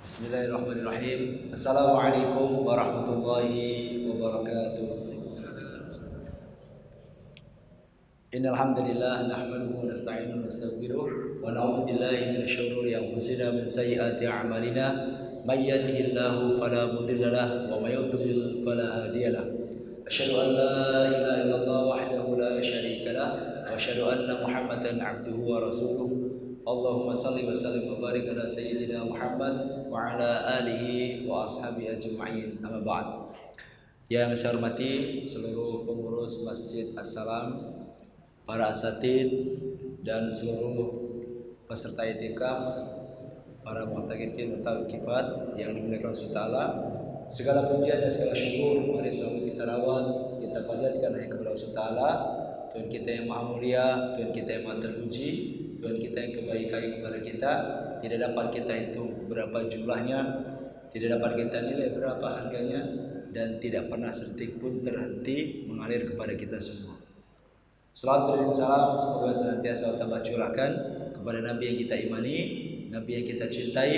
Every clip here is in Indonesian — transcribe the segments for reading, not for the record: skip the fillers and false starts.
Bismillahirrahmanirrahim. Assalamualaikum warahmatullahi wabarakatuh. Innal hamdalillah nahmaduhu wa nasta'inuhu wa nastaghfiruh wa na'udzu billahi min syururi anfusina min sayyiati a'malina may yahdihillahu fala mudilla lahu wa may yudlil fala hadiya lahu. Asyhadu an la ilaha illallah wahdahu la syarika lahu wa asyhadu anna Muhammadan 'abduhu wa rasuluh. Allahumma salli wa sallim wa barik ala sayyidina Muhammad wa ala alihi wa ashabihi ajma'in. Amma ba'd. Yang saya hormati seluruh pengurus Masjid As-Salam, para asatid dan seluruh peserta itikaf, para mu'takifin atau kifat yang dimuliakan Allah Taala. Segala pujian dan segala syukur mari selalu kita rawat, kita panjatkan hanya kepada Allah Taala, Tuhan kita yang maha mulia, Tuhan kita yang maha terpuji, Tuhan kita yang kebaikan kepada kita. Tidak dapat kita hitung berapa jumlahnya, tidak dapat kita nilai berapa harganya, dan tidak pernah sedetik pun terhenti mengalir kepada kita semua. Salawat dan salam semoga senantiasa tambah curahkan kepada Nabi yang kita imani, Nabi yang kita cintai,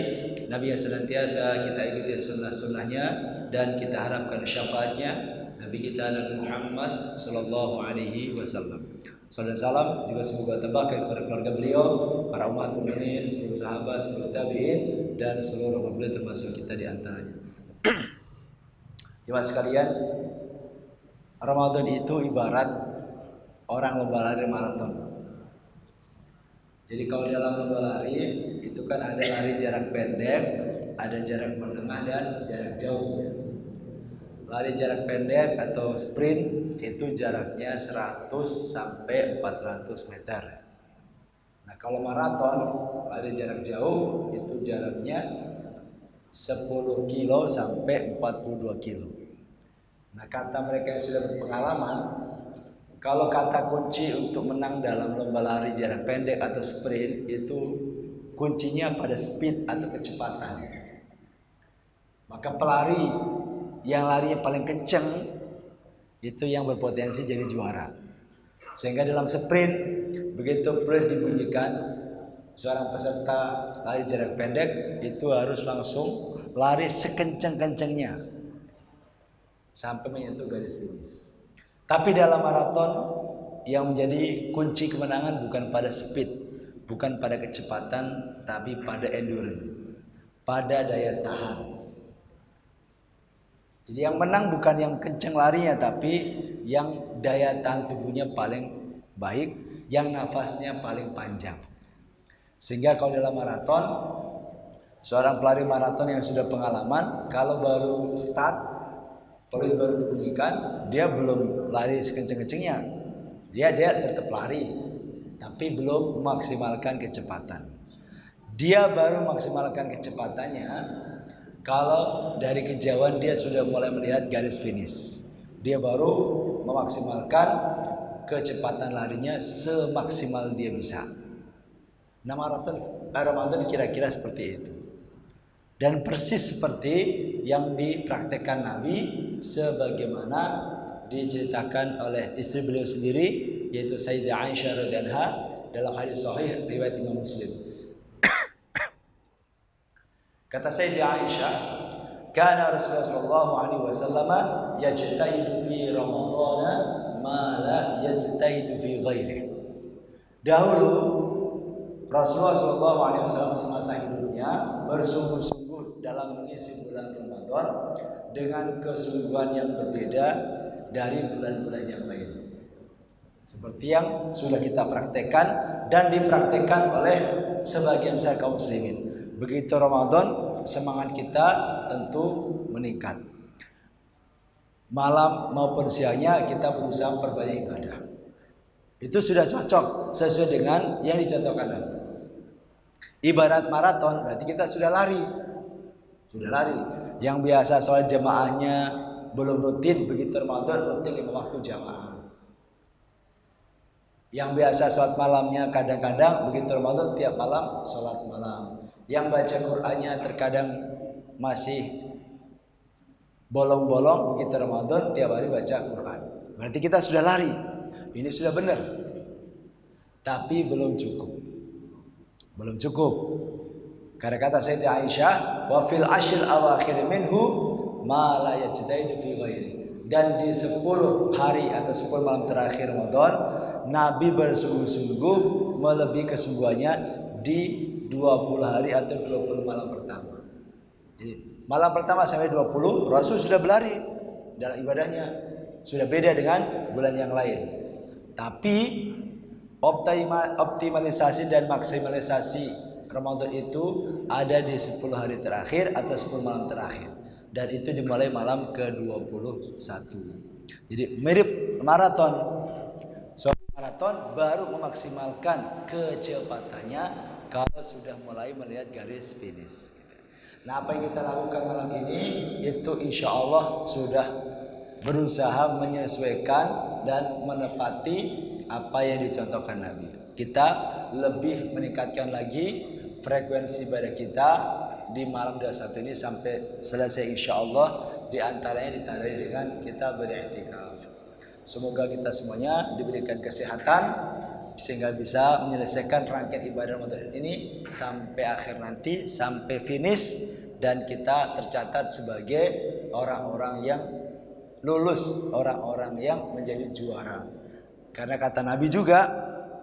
Nabi yang senantiasa kita ikuti sunnah-sunnahnya dan kita harapkan syafaatnya, Nabi kita Nabi Muhammad Sallallahu Alaihi Wasallam. Salam salam juga semoga tambahkan kepada keluarga beliau, para umat mukminin, seluruh sahabat, seluruh tabi'in, dan seluruh umat beliau termasuk kita di antaranya. Jemaah sekalian, Ramadan itu ibarat orang lomba lari maraton. Jadi kalau dalam lomba lari itu kan ada lari jarak pendek, ada jarak menengah dan jarak jauh. Lari jarak pendek atau sprint itu jaraknya 100 sampai 400 meter. Nah, kalau maraton, lari jarak jauh itu jaraknya 10 kilo sampai 42 kilo. Nah, kata mereka yang sudah berpengalaman, kalau kata kunci untuk menang dalam lomba lari jarak pendek atau sprint itu kuncinya pada speed atau kecepatan. Maka pelari yang larinya paling kenceng itu yang berpotensi jadi juara. Sehingga dalam sprint begitu bel dibunyikan, seorang peserta lari jarak pendek itu harus langsung lari sekencang-kencangnya sampai menyentuh garis finish. Tapi dalam maraton yang menjadi kunci kemenangan bukan pada speed, bukan pada kecepatan, tapi pada endurance, pada daya tahan. Jadi yang menang bukan yang kenceng larinya, tapi yang daya tahan tubuhnya paling baik, yang nafasnya paling panjang. Sehingga kalau dalam maraton, seorang pelari maraton yang sudah pengalaman, kalau baru start, peluit baru dibunyikan, dia belum lari sekenceng-kencengnya. Dia tetap lari, tapi belum memaksimalkan kecepatan. Dia baru maksimalkan kecepatannya kalau dari kejauhan dia sudah mulai melihat garis finish. Dia baru memaksimalkan kecepatan larinya semaksimal dia bisa. Nah, Ramadan kira-kira seperti itu. Dan persis seperti yang dipraktekkan Nabi sebagaimana diceritakan oleh istri beliau sendiri, yaitu Sayyidah Aisyah radhiyallahu anha dalam hadis sahih riwayat Imam Muslim. Kata Sayyidah Aisyah, kana Rasulullah sallallahu alaihi wasallam yajtahidu fi Ramadan ma la yajtahidu fi ghairihi. Dahulu Rasulullah sallallahu alaihi wasallam semasa hidupnya bersungguh-sungguh dalam mengisi bulan Ramadan dengan kesungguhan yang berbeda dari bulan-bulan yang lain. Seperti yang sudah kita praktekkan dan dipraktekkan oleh sebagian besar kaum muslimin. Begitu Ramadan, semangat kita tentu meningkat. Malam maupun siangnya kita berusaha memperbanyak ibadah. Itu sudah cocok sesuai dengan yang dicontohkan. Ibarat maraton berarti kita sudah lari. Sudah lari. Yang biasa soal jamaahnya belum rutin, begitu Ramadan rutin 5 waktu jamaah. Yang biasa sholat malamnya kadang-kadang, begitu Ramadan tiap malam sholat malam. Yang baca Qur'annya terkadang masih bolong-bolong, begitu Ramadan tiap hari baca Qur'an. Berarti kita sudah lari. Ini sudah benar. Tapi belum cukup. Belum cukup. Karena kata Sayyidah Aisyah, wa fil ashril awakhir minhu ma la yajtaidu fi ghairi. Dan di 10 hari atau 10 malam terakhir Ramadan, Nabi bersungguh-sungguh melebihi kesungguhannya di 20 hari atau 20 malam pertama. Jadi malam pertama sampai 20 Rasul sudah berlari dalam ibadahnya, sudah beda dengan bulan yang lain. Tapi optimalisasi dan maksimalisasi Ramadan itu ada di 10 hari terakhir atau 10 malam terakhir. Dan itu dimulai malam ke-21. Jadi mirip maraton. Maraton baru memaksimalkan kecepatannya kalau sudah mulai melihat garis finish. Nah, apa yang kita lakukan malam ini itu insya Allah sudah berusaha menyesuaikan dan menepati apa yang dicontohkan Nabi. Kita lebih meningkatkan lagi frekuensi ibadah kita di malam 21 ini sampai selesai insya Allah, diantaranya ditandai dengan kita beriktikaf. Semoga kita semuanya diberikan kesehatan sehingga bisa menyelesaikan rangkaian ibadah Ramadan ini sampai akhir nanti, sampai finish, dan kita tercatat sebagai orang-orang yang lulus, orang-orang yang menjadi juara. Karena kata Nabi juga,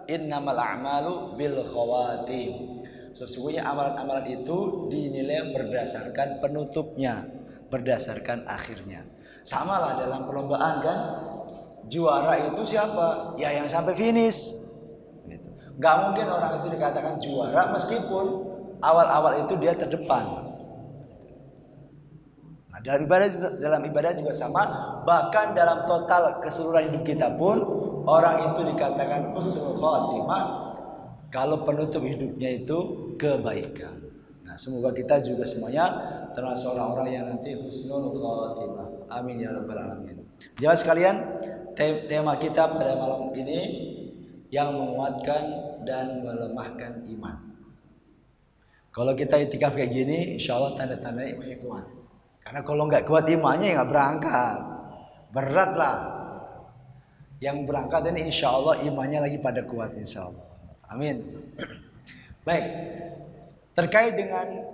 innamal a'malu bil khawatim. Sesungguhnya amalan-amalan itu dinilai berdasarkan penutupnya, berdasarkan akhirnya. Sama lah dalam perlombaan kan, juara itu siapa? Ya yang sampai finish. Gitu. Gak mungkin orang itu dikatakan juara meskipun awal-awal itu dia terdepan. Nah, dalam ibadah juga sama. Bahkan dalam total keseluruhan hidup kita pun orang itu dikatakan husnul khatimah kalau penutup hidupnya itu kebaikan. Nah, semoga kita juga semuanya termasuk orang-orang yang nanti husnul khatimah. Amin ya rabbal alamin. Jemaah sekalian, tema kita pada malam ini yang menguatkan dan melemahkan iman. Kalau kita itikaf kayak gini, insya Allah tanda-tandanya imannya kuat. Karena kalau nggak kuat imannya, nggak berangkat. Berat lah. Yang berangkat ini insya Allah imannya lagi pada kuat insya Allah. Amin. Baik. Terkait dengan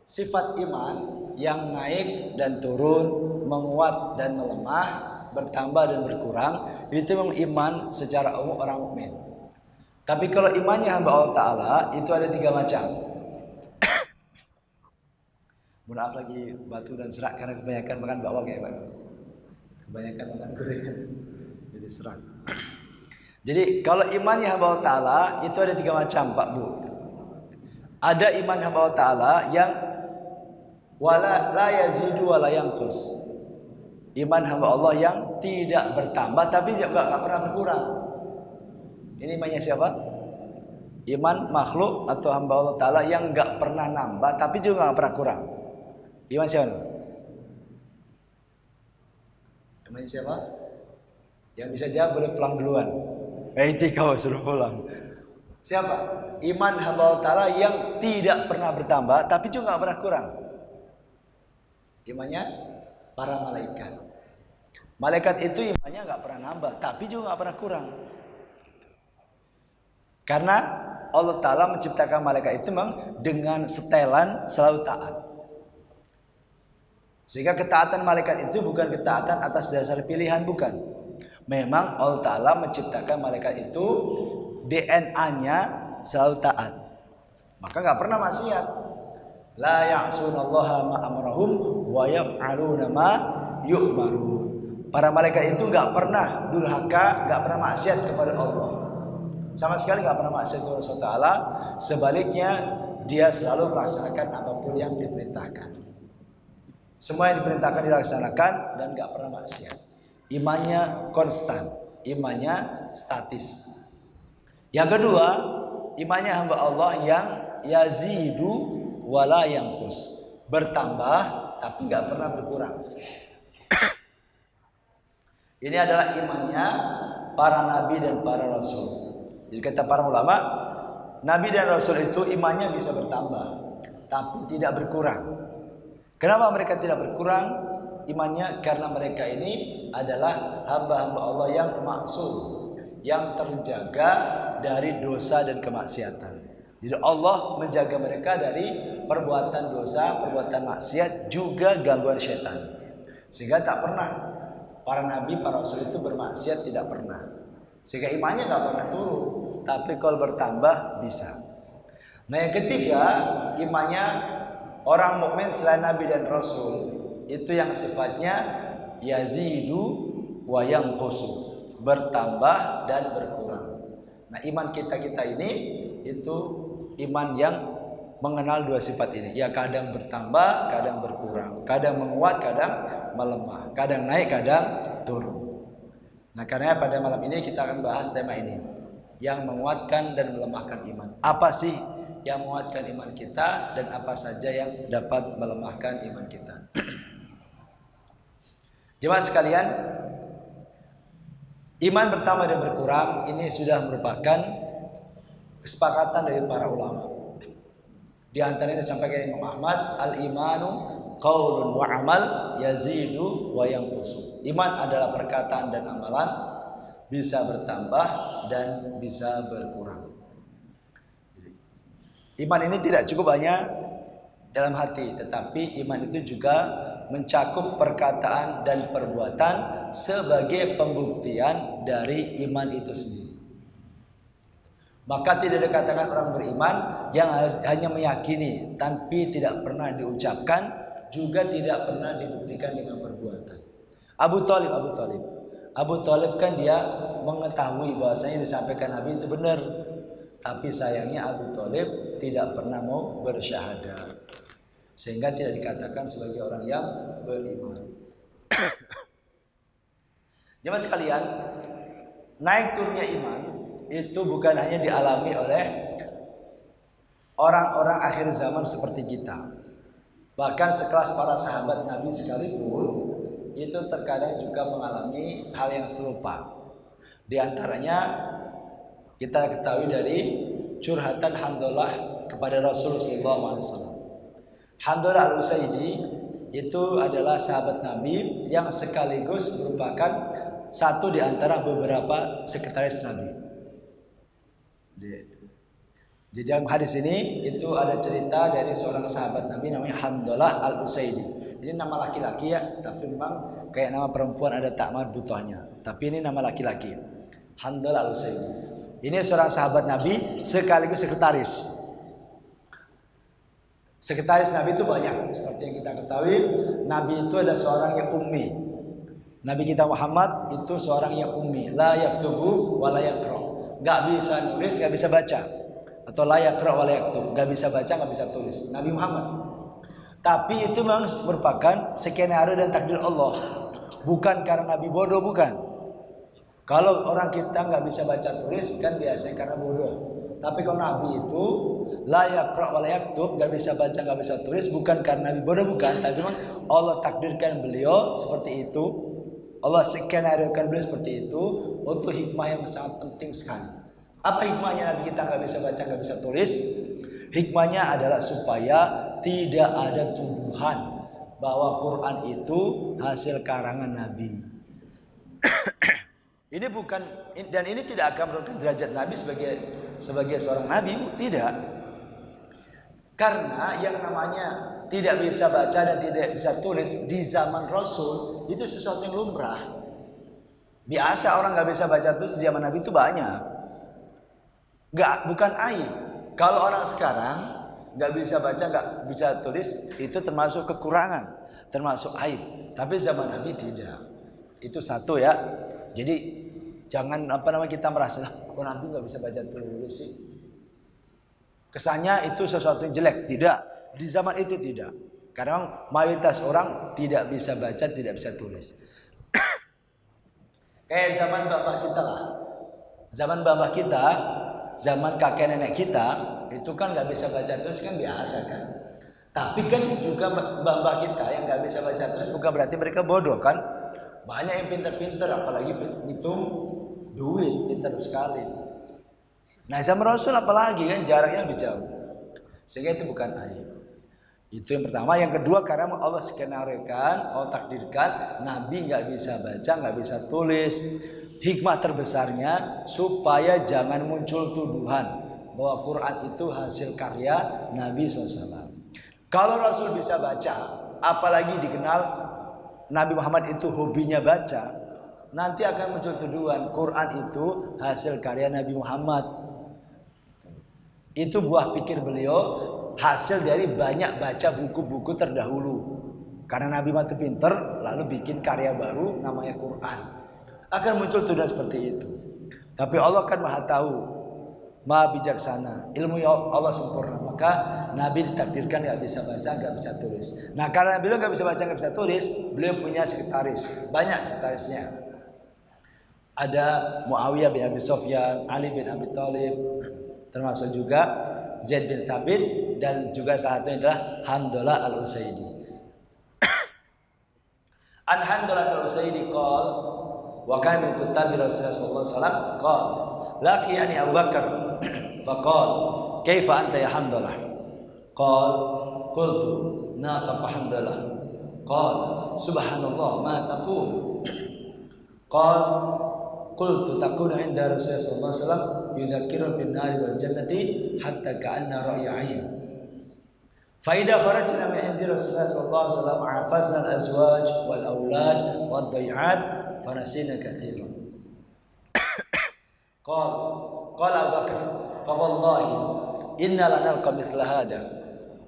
sifat iman yang naik dan turun, menguat dan melemah, bertambah dan berkurang, itu memang iman secara umum orang mukmin. Tapi kalau imannya hamba Allah Ta'ala itu ada 3 macam. Maaf lagi batu dan serak karena kebanyakan makan bawang ya Pak. Kebanyakan makan gorengan jadi serak. Jadi kalau imannya hamba Allah Ta'ala itu ada 3 macam Pak Bu. Ada iman hamba Allah Ta'ala yang wala la yazidu wala yanqus. Iman hamba Allah yang tidak bertambah tapi juga gak pernah berkurang. Ini imannya siapa? Iman makhluk atau hamba Allah Ta'ala yang gak pernah nambah tapi juga gak pernah kurang. Iman siapa? Iman siapa? Yang bisa jawab boleh pulang duluan. Kau suruh pulang. Siapa? Iman hamba Allah Ta'ala yang tidak pernah bertambah tapi juga gak pernah kurang. Imannya para malaikat. Malaikat itu imannya gak pernah nambah tapi juga gak pernah kurang. Karena Allah Ta'ala menciptakan malaikat itu memang dengan setelan selalu taat. Sehingga ketaatan malaikat itu bukan ketaatan atas dasar pilihan, bukan. Memang Allah Ta'ala menciptakan malaikat itu DNA-nya selalu taat. Maka gak pernah maksiat. La ya'sunallaha ma amrahum wa yaf'aluna ma yu'marun. Para malaikat itu gak pernah durhaka, gak pernah maksiat kepada Allah. Sama sekali gak pernah maksiat kepada Allah Ta'ala. Sebaliknya dia selalu melaksanakan apapun yang diperintahkan. Semua yang diperintahkan dilaksanakan dan gak pernah maksiat. Imannya konstan, imannya statis. Yang kedua, imannya hamba Allah yang yazidu wala yanqus, bertambah tapi gak pernah berkurang. Ini adalah imannya para nabi dan para rasul. Jadi kata para ulama, nabi dan rasul itu imannya bisa bertambah tapi tidak berkurang. Kenapa mereka tidak berkurang imannya? Karena mereka ini adalah hamba-hamba Allah yang maksum, yang terjaga dari dosa dan kemaksiatan. Jadi Allah menjaga mereka dari perbuatan dosa, perbuatan maksiat, juga gangguan setan. Sehingga tak pernah para nabi, para rasul itu bermaksiat, tidak pernah. Sehingga imannya nggak pernah turun. Tapi kalau bertambah bisa. Nah yang ketiga, imannya orang mukmin selain nabi dan rasul itu yang sifatnya yazidu wa yanqusu, bertambah dan berkurang. Nah iman kita ini itu iman yang mengenal dua sifat ini. Ya kadang bertambah, kadang berkurang, kadang menguat, kadang melemah, kadang naik, kadang turun. Nah karena pada malam ini kita akan bahas tema ini, yang menguatkan dan melemahkan iman. Apa sih yang menguatkan iman kita dan apa saja yang dapat melemahkan iman kita? Jemaah sekalian, iman bertambah dan berkurang ini sudah merupakan kesepakatan dari para ulama. Di antaranya disampaikan Imam Ahmad, al-imanu qaulun wa amal yazidu wa yanqusu. Iman adalah perkataan dan amalan, bisa bertambah dan bisa berkurang. Iman ini tidak cukup hanya dalam hati, tetapi iman itu juga mencakup perkataan dan perbuatan sebagai pembuktian dari iman itu sendiri. Maka tidak dikatakan orang beriman yang hanya meyakini tapi tidak pernah diucapkan, juga tidak pernah dibuktikan dengan perbuatan. Abu Thalib kan dia mengetahui bahwasanya disampaikan Nabi itu benar, tapi sayangnya Abu Thalib tidak pernah mau bersyahadat, sehingga tidak dikatakan sebagai orang yang beriman. Jemaah sekalian, naik turunnya iman itu bukan hanya dialami oleh orang-orang akhir zaman seperti kita. Bahkan sekelas para sahabat Nabi sekalipun itu terkadang juga mengalami hal yang serupa. Di antaranya kita ketahui dari curhatan Handalah kepada Rasulullah SAW. Handalah al-Usaidi itu adalah sahabat Nabi yang sekaligus merupakan satu di antara beberapa sekretaris Nabi. Di dalam hadis ini itu ada cerita dari seorang sahabat Nabi namanya Handalah al-Usaidi. Ini nama laki-laki ya, tapi memang kayak nama perempuan ada tak marbutohnya. Tapi ini nama laki-laki, Handalah al-Usaidi. Ini seorang sahabat Nabi sekaligus sekretaris. Sekretaris Nabi itu banyak. Seperti yang kita ketahui, Nabi itu adalah seorang yang ummi. Nabi kita Muhammad itu seorang yang ummi, la yaktubu wa la yaqra. Gak bisa nulis, gak bisa baca. Atau la yaqra wa la yaktub, gak bisa baca, gak bisa tulis. Nabi Muhammad. Tapi itu memang merupakan skenario dan takdir Allah. Bukan karena Nabi bodoh, bukan. Kalau orang kita nggak bisa baca tulis kan biasanya karena bodoh. Tapi kalau Nabi itu la yaqra wa la yaktub, nggak bisa baca, nggak bisa tulis, bukan karena Nabi bodoh, bukan. Tapi memang Allah takdirkan beliau seperti itu. Allah skenariokan beliau seperti itu untuk hikmah yang sangat penting sekali. Apa hikmahnya Nabi kita nggak bisa baca, nggak bisa tulis? Hikmahnya adalah supaya tidak ada tuduhan bahwa Quran itu hasil karangan Nabi. Ini bukan, dan ini tidak akan menurunkan derajat Nabi sebagai seorang Nabi, tidak. Karena yang namanya tidak bisa baca dan tidak bisa tulis di zaman Rasul itu sesuatu yang lumrah. Biasa orang nggak bisa baca tulis di zaman Nabi itu banyak. Bukan aib. Kalau orang sekarang nggak bisa baca, nggak bisa tulis, itu termasuk kekurangan, termasuk aib. Tapi zaman Nabi tidak. Itu satu ya. Jadi jangan kita merasa, kok Nabi nggak bisa baca tulis sih. Kesannya itu sesuatu yang jelek. Tidak. Di zaman itu tidak. Karena mayoritas orang tidak bisa baca, tidak bisa tulis. Kayak zaman bapak kita lah. Zaman bapak kita, zaman kakek nenek kita, itu kan nggak bisa baca tulis kan biasa kan. Tapi kan juga bapak kita yang nggak bisa baca tulis bukan berarti mereka bodoh kan. Banyak yang pintar-pintar, apalagi hitung duit, pintar sekali. Nah zaman Rasul apalagi kan jaraknya lebih jauh. Sehingga itu bukan aib. Itu yang pertama. Yang kedua, karena Allah skenariokan, Allah takdirkan Nabi nggak bisa baca, nggak bisa tulis. Hikmah terbesarnya supaya jangan muncul tuduhan bahwa Quran itu hasil karya Nabi SAW. Kalau Rasul bisa baca, apalagi dikenal Nabi Muhammad itu hobinya baca, nanti akan muncul tuduhan Quran itu hasil karya Nabi Muhammad. Itu buah pikir beliau, hasil dari banyak baca buku-buku terdahulu. Karena Nabi Muhammad itu pinter, lalu bikin karya baru namanya Quran. Akan muncul tuduhan seperti itu. Tapi Allah kan maha tahu, maha bijaksana, ilmu Allah sempurna. Maka Nabi ditakdirkan gak bisa baca, gak bisa tulis. Nah karena beliau gak bisa baca, gak bisa tulis, beliau punya sekretaris, banyak sekretarisnya. Ada Muawiyah bin Abi Sufyan, Ali bin Abi Thalib, termasuk juga Zaid bin Thabit, dan juga salah satunya adalah Handalah al-Usaidi. An Handalah al-Usaidi qala wa kana min kutabi Rasulullah sallallahu alaihi wasallam qala laqiyani Abu Bakar faqala kaifa anta ya Handalah qala qultu nafaqa Handalah qala subhanallah ma taqul qala qultu takunu inda Rasulullah sallallahu alaihi wasallam yudzakiru bin nari wal jannati hatta ka'anna ra'ya 'ain fa idza kharajna min indi Rasulullah sallallahu alaihi wasallam afazna al-azwaj wal aulad wad dai'at fanasina katsiran qala Abu Bakar fa wallahi inna lanalqa mithla hada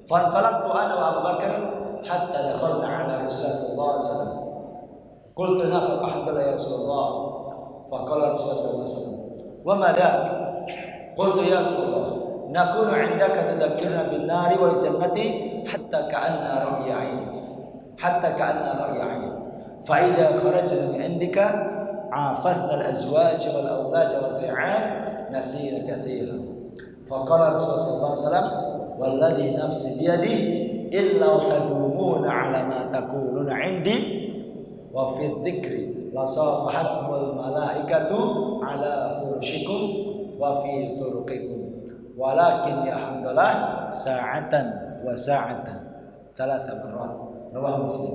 fanqalaqtu ana wa Abu Bakar hatta dakhalna ala Rasulullah sallallahu alaihi wasallam qultu nafaqa Handalah ya Rasulullah faqala Rasulullah sallallahu alaihi wasallam wa ma dak qultu ya Rasulullah nakunu 'indaka tadhakkirna bin nari wal jannati hatta ka'anna ra'ya 'ain fa idza kharajna min 'indika 'afasna al-azwaj wal awlad wal dai'at nasina katsiran faqala Rasulullah sallallahu alaihi wasallam walladhi nafsi biyadihi illa tadumuna 'ala ma taquluna 'indi wa fi dzikri la safahatumul malaikatu 'ala furushikum wa fi turuqikum walakin ya Handalah sa'atan wa sa'atan thalatha marrat rawahu Muslim.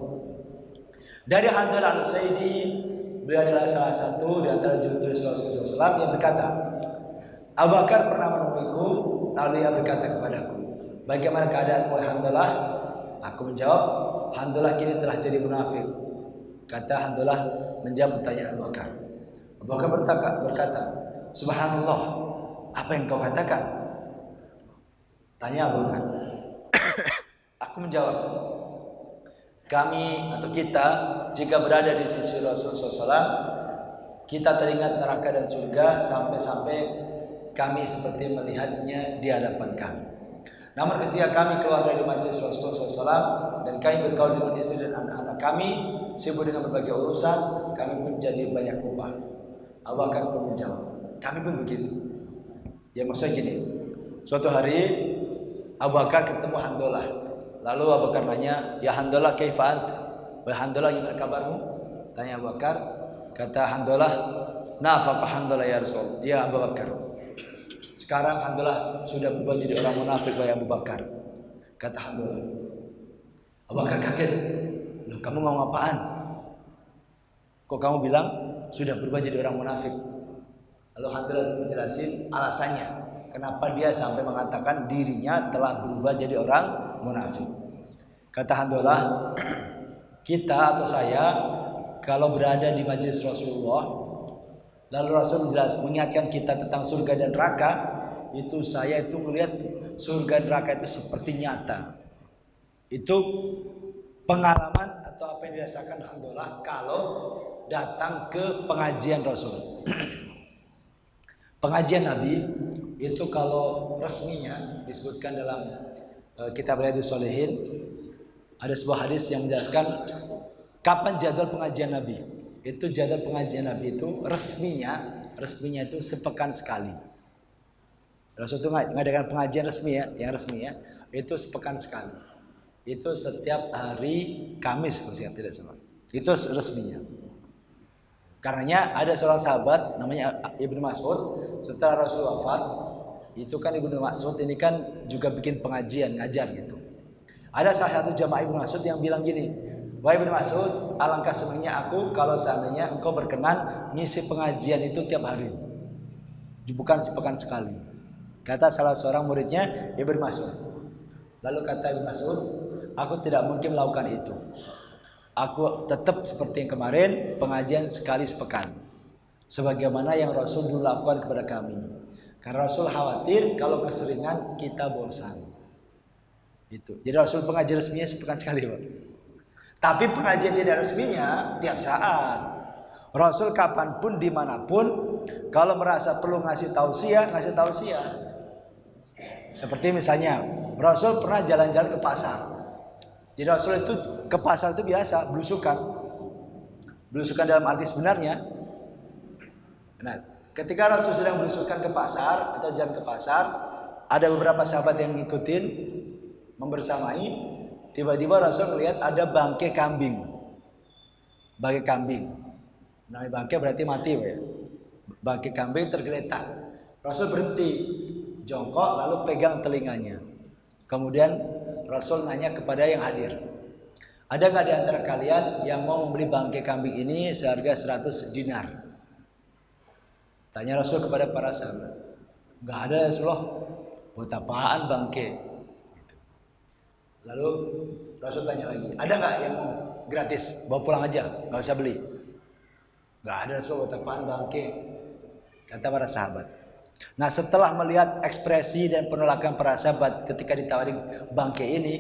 Dari Handalah al-Usaidi, beliau adalah salah satu di antara juru Rasulullah SAW yang berkata, Abu Bakar pernah menemuiku, lalu ia berkata kepadaku, bagaimana keadaan wahai Handalah? Aku menjawab, Handalah kini telah jadi munafik. Kata Handalah menjawab pertanyaan Abu Bakar. Abu Bakar berkata, subhanallah, apa yang kau katakan? Tanya Abu Bakar. Aku menjawab, kami atau kita jika berada di sisi Rasulullah SAW, kita teringat neraka dan surga sampai-sampai kami seperti melihatnya di hadapan kami. Namun ketika kami keluar dari majelis Rasulullah SAW dan kami bergaul dengan istri dan anak-anak kami, sibuk dengan berbagai urusan, kami pun jadi banyak lupa. Abu Bakar pun menjawab, kami pun begitu. Ya maksudnya gini, suatu hari Abu Bakar ketemu Handalah. Lalu Abu Bakar nanya, ya Handalah kaifa anta? Wahai Handalah, gimana kabarmu? Tanya Abu Bakar. Kata Handalah, nafaqa Handalah ya Rasul. Ya Abu Bakar, sekarang Handalah sudah berubah jadi orang munafik wahai Abu Bakar. Kata Handalah. Abu Bakar kaget. Loh, kamu ngomong apaan? Kok kamu bilang sudah berubah jadi orang munafik? Lalu Handalah menjelasin alasannya. Kenapa dia sampai mengatakan dirinya telah berubah jadi orang munafik. Kata Handalah, kita atau saya kalau berada di majelis Rasulullah, lalu Rasul mengingatkan kita tentang surga dan neraka, itu saya itu melihat surga dan neraka itu seperti nyata. Itu pengalaman atau apa yang dirasakan Handalah kalau datang ke pengajian Rasul. Pengajian Nabi itu kalau resminya disebutkan dalam kitab Riyadhus Shalihin, ada sebuah hadis yang menjelaskan kapan jadwal pengajian Nabi. Itu jadwal pengajian Nabi itu resminya itu sepekan sekali. Rasul itu mengadakan pengajian resmi ya, yang resmi ya, itu sepekan sekali. Itu setiap hari Kamis kalau saya tidak salah. Itu resminya. Karenanya ada seorang sahabat namanya Ibnu Mas'ud, setelah Rasul wafat, itu kan Ibnu Mas'ud ini kan juga bikin pengajian, ngajar gitu. Ada salah satu jamaah Ibnu Mas'ud yang bilang gini, wahai Ibnu Mas'ud, alangkah senangnya aku kalau seandainya engkau berkenan ngisi pengajian itu tiap hari, bukan sepekan sekali. Kata salah seorang muridnya Ibnu Mas'ud. Lalu kata Ibnu Mas'ud, aku tidak mungkin melakukan itu. Aku tetap seperti yang kemarin, pengajian sekali sepekan. Sebagaimana yang Rasul dulu lakukan kepada kami. Karena Rasul khawatir kalau keseringan kita bosan. Itu. Jadi Rasul pengajian resminya sepekan sekali, Pak. Tapi pengajian tidak resminya tiap saat. Rasul kapanpun, dimanapun, kalau merasa perlu ngasih tausiah, ngasih tausiah. Seperti misalnya, Rasul pernah jalan-jalan ke pasar. Jadi Rasul itu ke pasar itu biasa, belusukan. Belusukan dalam arti sebenarnya. Nah, ketika Rasul sedang belusukan ke pasar, atau jalan ke pasar, ada beberapa sahabat yang ngikutin, membersamai. Tiba-tiba Rasul melihat ada bangkai kambing. Bangkai kambing. Namanya bangkai berarti mati, Pak ya. Bangkai kambing tergeletak. Rasul berhenti, jongkok lalu pegang telinganya. Kemudian Rasul nanya kepada yang hadir, ada nggak di antara kalian yang mau membeli bangkai kambing ini seharga 100 dinar? Tanya Rasul kepada para sahabat. Nggak ada ya Rasulullah. Buat apaan bangkai? Lalu Rasul tanya lagi, ada nggak yang mau gratis? Bawa pulang aja, nggak usah beli. Nggak ada Rasul, buat apaan bangkai? Kata para sahabat. Nah, setelah melihat ekspresi dan penolakan para sahabat ketika ditawarin bangkai ini,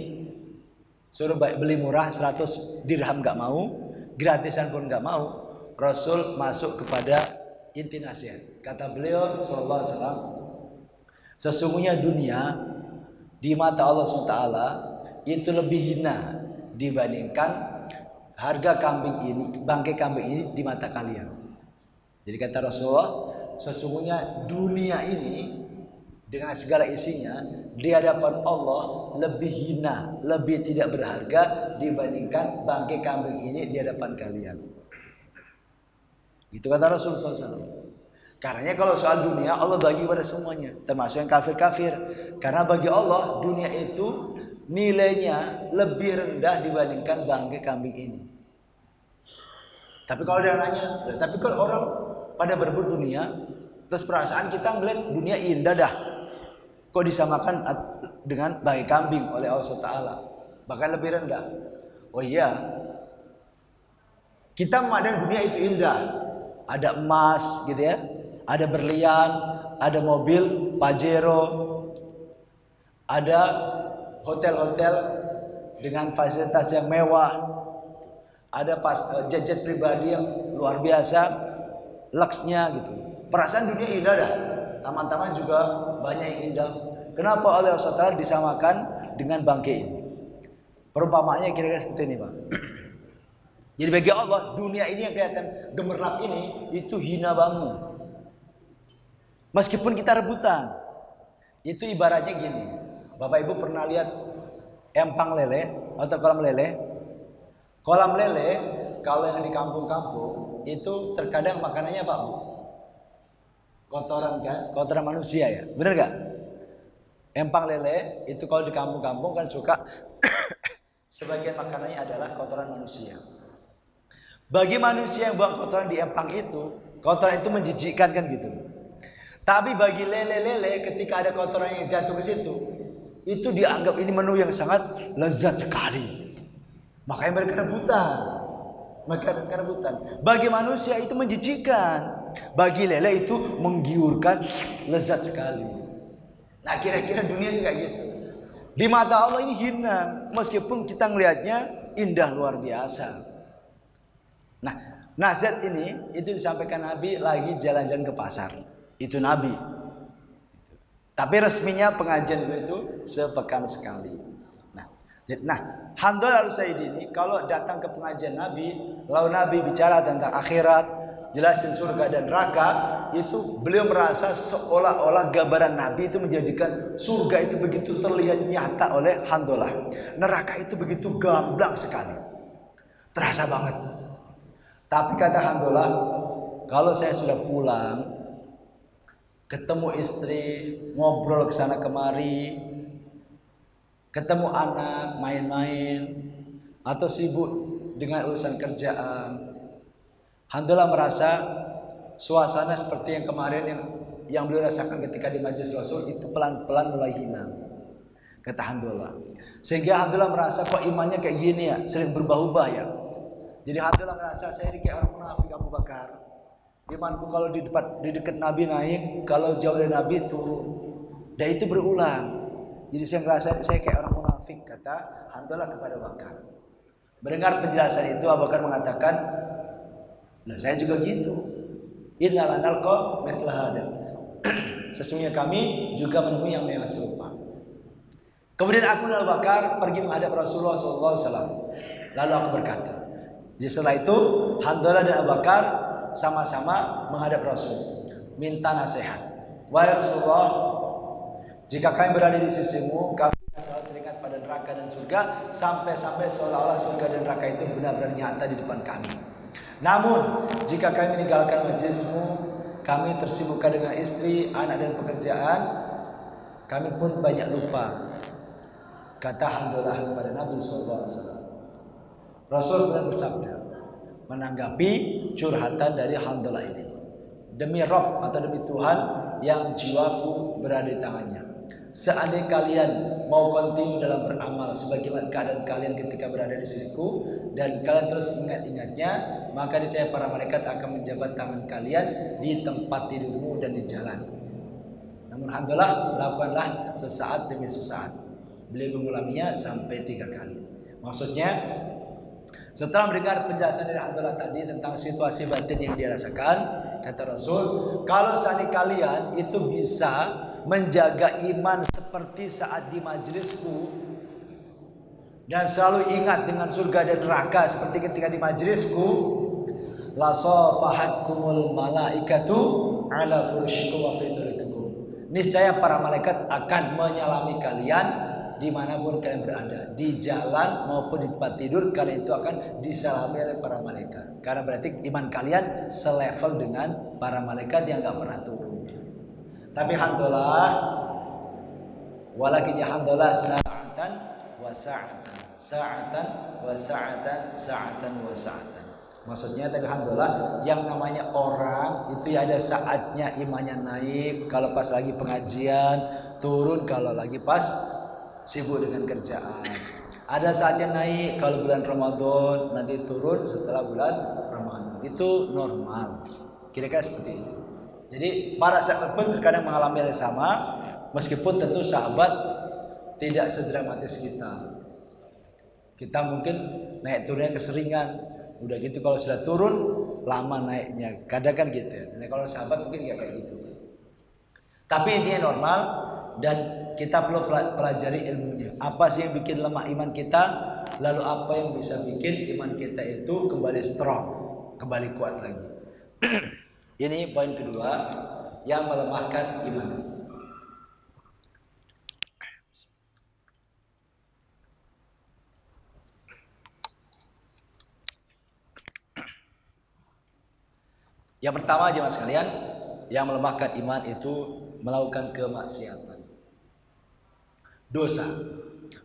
suruh beli murah 100 dirham nggak mau, gratisan pun nggak mau, Rasul masuk kepada inti nasihat. Kata beliau sallallahu alaihi wasallam, sesungguhnya dunia di mata Allah SWT itu lebih hina dibandingkan harga kambing ini, bangkai kambing ini di mata kalian. Jadi kata Rasulullah, sesungguhnya dunia ini dengan segala isinya di hadapan Allah lebih hina, lebih tidak berharga dibandingkan bangkai kambing ini di hadapan kalian. Itu kata Rasulullah SAW. Karena kalau soal dunia Allah bagi pada semuanya, termasuk yang kafir-kafir. Karena bagi Allah dunia itu nilainya lebih rendah dibandingkan bangkai kambing ini. Tapi kalau dia nanya, tapi kalau orang pada berebut dunia, terus perasaan kita ngeliat dunia indah dah, kok disamakan dengan bangkai kambing oleh Allah SWT, bahkan lebih rendah. Oh iya, kita memandang dunia itu indah, ada emas gitu ya, ada berlian, ada mobil Pajero, ada hotel-hotel dengan fasilitas yang mewah, ada jet-jet pribadi yang luar biasa, luxnya gitu. Perasaan dunia indah dah, taman-taman juga banyak yang indah. Kenapa oleh Allah SWT disamakan dengan bangkai ini? Perumpamaannya kira-kira seperti ini, Pak. Jadi bagi Allah dunia ini yang kelihatan gemerlap ini itu hina banget. Meskipun kita rebutan, itu ibaratnya gini. Bapak Ibu pernah lihat empang lele atau kolam lele? Kolam lele kalau yang di kampung-kampung itu terkadang makanannya apa, Bu? Kotoran kan? Kotoran manusia ya, bener gak? Empang lele itu kalau di kampung-kampung kan suka sebagian makanannya adalah kotoran manusia. Bagi manusia yang buang kotoran di empang itu, kotoran itu menjijikkan kan gitu. Tapi bagi lele-lele ketika ada kotoran yang jatuh ke situ, itu dianggap ini menu yang sangat lezat sekali. Makanya mereka rebutan. Bagi manusia itu menjijikkan. Bagi lele itu menggiurkan, lezat sekali. Nah kira-kira dunia itu kayak gitu. Di mata Allah ini hina, meskipun kita ngelihatnya indah luar biasa. Nah nasihat ini itu disampaikan Nabi lagi jalan-jalan ke pasar. Itu Nabi. Tapi resminya pengajian itu sepekan sekali. Nah Handalah Al-Usaidi ini kalau datang ke pengajian Nabi, lalu Nabi bicara tentang akhirat, jelasin surga dan neraka, itu beliau merasa seolah-olah gambaran Nabi itu menjadikan surga itu begitu terlihat nyata oleh Handalah. Neraka itu begitu gamblang sekali. Terasa banget. Tapi kata Handalah, kalau saya sudah pulang, ketemu istri, ngobrol kesana kemari, ketemu anak, main-main, atau sibuk dengan urusan kerjaan, Alhamdulillah merasa suasana seperti yang kemarin yang yang beliau rasakan ketika di majelis Rasul itu pelan-pelan mulai hilang, kata Handalah. Sehingga Handalah merasa kok imannya kayak gini ya, sering berubah-ubah ya. Jadi Handalah merasa saya ini kayak orang munafik Abu Bakar. Imanku kalau di dekat Nabi naik, kalau jauh dari Nabi turun. Dan itu berulang. Jadi saya merasa saya kayak orang munafik, kata Handalah kepada Bakar. Mendengar penjelasan itu Abu Bakar mengatakan, "Lah saya juga gitu. Inna lanalqa mithla hada." Sesungguhnya kami juga menemui yang serupa. Kemudian aku dan Abu Bakar pergi menghadap Rasulullah SAW. Lalu aku berkata, jadi setelah itu Handalah dan Abu Bakar sama-sama menghadap Rasul, minta nasihat. Wahai Rasulullah, jika kami berada di sisimu, kami selalu teringat pada neraka dan surga, sampai-sampai seolah-olah surga dan neraka itu benar-benar nyata di depan kami. Namun jika kami meninggalkan majelismu, kami tersibukkan dengan istri, anak dan pekerjaan, kami pun banyak lupa, kata Handalah kepada Nabi SAW. Rasul kemudian bersabda, menanggapi curhatan dari Handalah ini, demi Rabb atau demi Tuhan yang jiwaku berada di tangannya, seandainya kalian mau kontinu dalam beramal sebagaimana keadaan kalian ketika berada di sisiku, dan kalian terus ingat-ingatnya, maka niscaya para malaikat akan menjabat tangan kalian di tempat tidurmu dan di jalan. Namun Handalah lakukanlah sesaat demi sesaat. Beliau mengulanginya sampai 3 kali. Maksudnya, setelah mendengar penjelasan dari Handalah tadi tentang situasi batin yang dia rasakan, kata Rasul, kalau seandainya kalian itu bisa menjaga iman seperti saat di majelisku dan selalu ingat dengan surga dan neraka seperti ketika di majelisku, la safahatkumul malaikatu ala fursyikum wa fitrikum. Niscaya para malaikat akan menyalami kalian dimanapun kalian berada, di jalan maupun di tempat tidur, kalian itu akan disalami oleh para malaikat. Karena berarti iman kalian selevel dengan para malaikat yang gak pernah turun. Tapi Handalah, walakin ya Handalah sa'atan wa sa'atan, sa'atan wa sa'atan, sa'atan wa sa'atan. Maksudnya tapi Handalah, yang namanya orang itu ya ada saatnya imannya naik kalau pas lagi pengajian, turun kalau lagi pas sibuk dengan kerjaan. Ada saatnya naik kalau bulan Ramadan, nanti turun setelah bulan Ramadan. Itu normal. Kira-kira seperti itu. Jadi para sahabat pun terkadang mengalami hal yang sama, meskipun tentu sahabat tidak sedramatis kita. Kita mungkin naik turunnya keseringan. Udah gitu kalau sudah turun lama naiknya. Kadang kan gitu. Nah, kalau sahabat mungkin nggak kayak gitu. Tapi intinya normal dan kita perlu pelajari ilmunya. Apa sih yang bikin lemah iman kita? Lalu apa yang bisa bikin iman kita itu kembali strong, kembali kuat lagi. Ini poin kedua yang melemahkan iman. Yang pertama jemaah sekalian, yang melemahkan iman itu melakukan kemaksiatan. Dosa.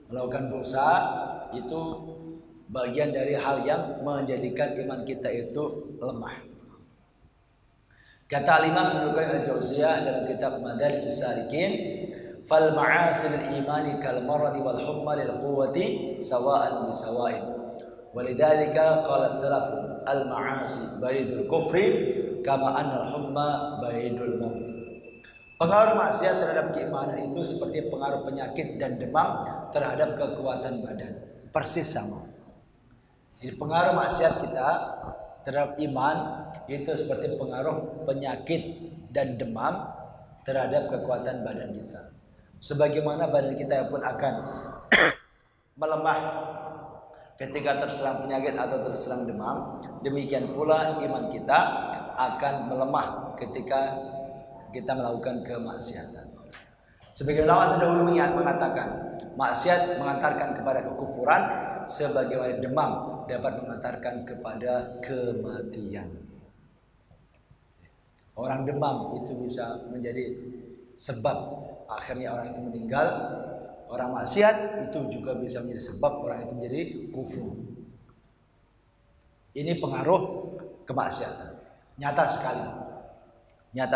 Melakukan dosa itu bagian dari hal yang menjadikan iman kita itu lemah. Kata Imam Ibnu Qayyim al-Jauziyah dalam kitab Madarijus Salikin, fal ma'asil imani kal maradi wal humma lil quwwati sawa'an bi sawa'in. Walidzalika qala salaf al ma'asi baridul kufri kama anna al humma baridul maut. Pengaruh maksiat terhadap keimanan itu seperti pengaruh penyakit dan demam terhadap kekuatan badan. Persis sama. Jadi pengaruh maksiat kita terhadap iman itu seperti pengaruh penyakit dan demam terhadap kekuatan badan kita. Sebagaimana badan kita pun akan melemah ketika terserang penyakit atau terserang demam, demikian pula iman kita akan melemah ketika kita melakukan kemaksiatan. Sebagai ulama terdahulu mengatakan, maksiat mengantarkan kepada kekufuran, sebagaimana demam dapat mengantarkan kepada kematian. Orang demam itu bisa menjadi sebab akhirnya orang itu meninggal. Orang maksiat itu juga bisa menjadi sebab orang itu menjadi kufur. Ini pengaruh kemaksiatan. Nyata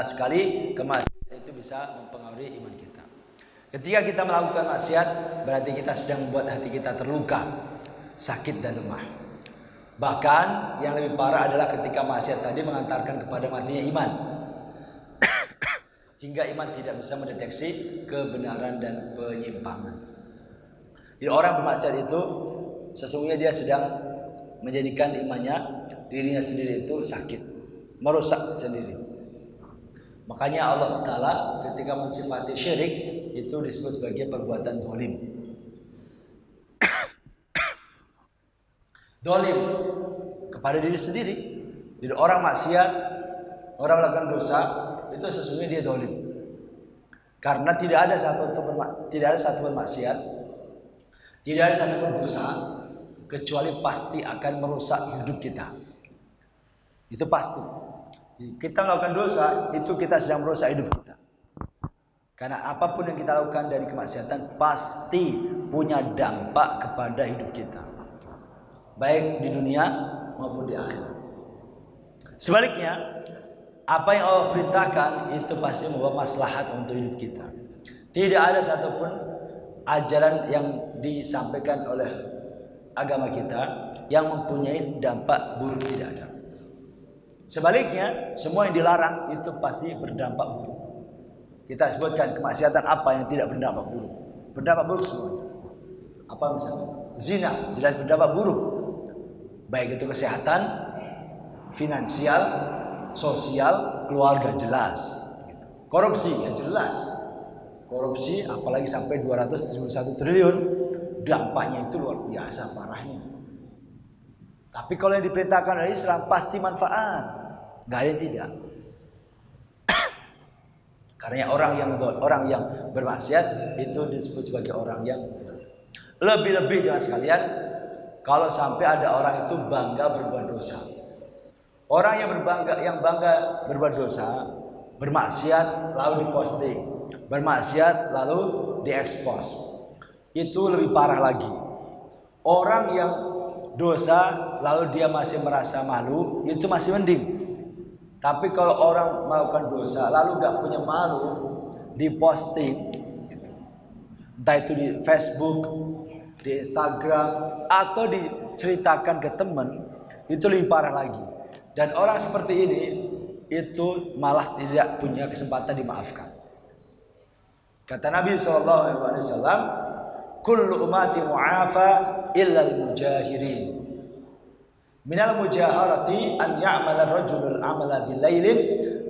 sekali kemaksiatan bisa mempengaruhi iman kita. Ketika kita melakukan maksiat, berarti kita sedang membuat hati kita terluka, sakit dan lemah. Bahkan yang lebih parah adalah ketika maksiat tadi mengantarkan kepada matinya iman. Hingga iman tidak bisa mendeteksi kebenaran dan penyimpangan. Jadi orang bermaksiat itu sesungguhnya dia sedang menjadikan imannya, dirinya sendiri itu sakit, merusak sendiri. Makanya Allah Ta'ala ketika mensifati syirik itu disebut sebagai perbuatan zalim. Zalim kepada diri sendiri. Jadi orang maksiat, orang melakukan dosa, itu sesungguhnya dia zalim. Karena tidak ada satu maksiat, tidak ada satu dosa kecuali pasti akan merusak hidup kita. Itu pasti. Kita melakukan dosa, itu kita sedang merusak hidup kita. Karena apapun yang kita lakukan dari kemaksiatan pasti punya dampak kepada hidup kita, baik di dunia maupun di akhirat. Sebaliknya, apa yang Allah perintahkan itu pasti membawa maslahat untuk hidup kita. Tidak ada satupun ajaran yang disampaikan oleh agama kita yang mempunyai dampak buruk, tidak ada. Sebaliknya, semua yang dilarang itu pasti berdampak buruk. Kita sebutkan kemaksiatan apa yang tidak berdampak buruk. Berdampak buruk semuanya. Apa misalnya? Zina, jelas berdampak buruk. Baik itu kesehatan, finansial, sosial, keluarga, jelas. Korupsi, ya jelas. Korupsi apalagi sampai 271 triliun, dampaknya itu luar biasa parahnya. Tapi kalau yang diperintahkan oleh Islam pasti manfaat, nggak ada yang tidak. Karena orang yang bermaksiat itu disebut sebagai orang yang lebih-lebih jangan sekalian kalau sampai ada orang itu bangga berbuat dosa. Orang yang bangga berbuat dosa, bermaksiat lalu diposting, bermaksiat lalu diekspos. Itu lebih parah lagi. Orang yang dosa lalu dia masih merasa malu, itu masih mending. Tapi kalau orang melakukan dosa lalu gak punya malu, diposting, entah itu di Facebook, di Instagram, atau diceritakan ke teman, itu lebih parah lagi. Dan orang seperti ini itu malah tidak punya kesempatan dimaafkan. Kata Nabi SAW, kullu ummati mu'afa illa al-mujahirin. Minal mujaharati an ya'mala ar-rajulu al-'amala bil-lailin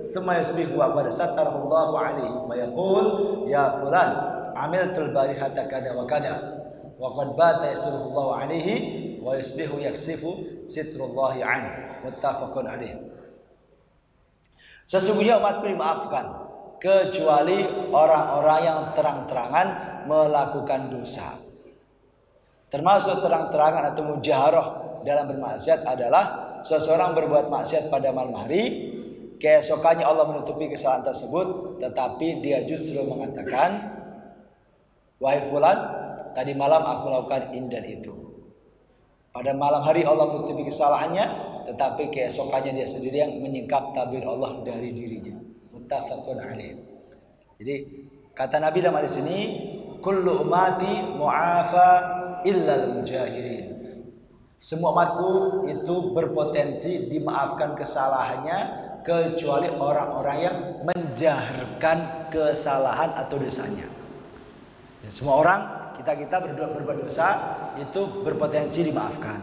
thumma yusbihu wa qad satarahu Allahu 'alaihi fa yaqul ya fulan 'amiltu al-barihata kada wa kada wa qad bata yasruhu Allahu 'alaihi wa yusbihu yaksifu sitrullahi 'an. Muttafaqun 'alaih. Sesungguhnya umatku dimaafkan kecuali orang-orang yang terang-terangan melakukan dosa. Termasuk terang-terangan atau mujaharah dalam bermaksiat adalah seseorang berbuat maksiat pada malam hari, keesokannya Allah menutupi kesalahan tersebut, tetapi dia justru mengatakan, wahai fulan, tadi malam aku melakukan ini dan itu. Pada malam hari Allah menutupi kesalahannya, tetapi keesokannya dia sendiri yang menyingkap tabir Allah dari dirinya. Muttafaqun alaih. Jadi kata Nabi dalam hadis ini, kullu ummati mu'afa illal mujahirin. Semua umatku itu berpotensi dimaafkan kesalahannya kecuali orang-orang yang menjaharkan kesalahan atau dosanya. Ya, semua orang kita berbuat dosa itu berpotensi dimaafkan,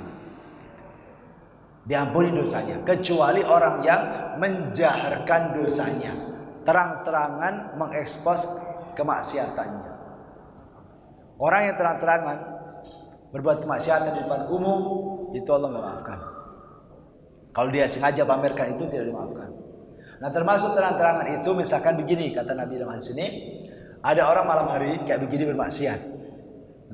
diampuni dosanya, kecuali orang yang menjaharkan dosanya, terang-terangan mengekspos kemaksiatannya. Orang yang terang-terangan berbuat kemaksiatan di depan umum itu Allah nggak maafkan. Kalau dia sengaja pamerkan itu tidak dimaafkan. Nah, termasuk terang-terangan itu misalkan begini kata Nabi dalam hadis ini, ada orang malam hari kayak begini bermaksiat,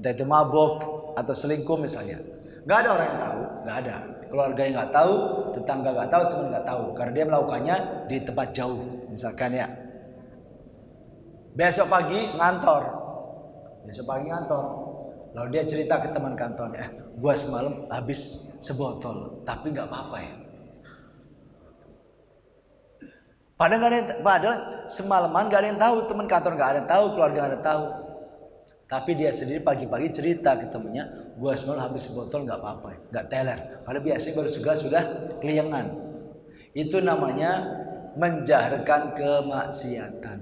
entah itu mabok atau selingkuh misalnya. Nggak ada orang yang tahu, nggak ada. Keluarga yang nggak tahu, tetangga nggak tahu, teman nggak tahu, karena dia melakukannya di tempat jauh, misalkan ya. Besok pagi ngantor, lalu dia cerita ke teman kantornya, gua semalam habis sebotol, tapi nggak apa-apa ya. Padahal semalaman gak ada yang tahu, teman kantor gak ada yang tahu, keluarga gak ada yang tahu. Tapi dia sendiri pagi-pagi cerita ke temennya, gua semalam habis botol gak apa-apa, gak teler. Padahal biasanya baru sudah keliengan. Itu namanya menjaharkan kemaksiatan.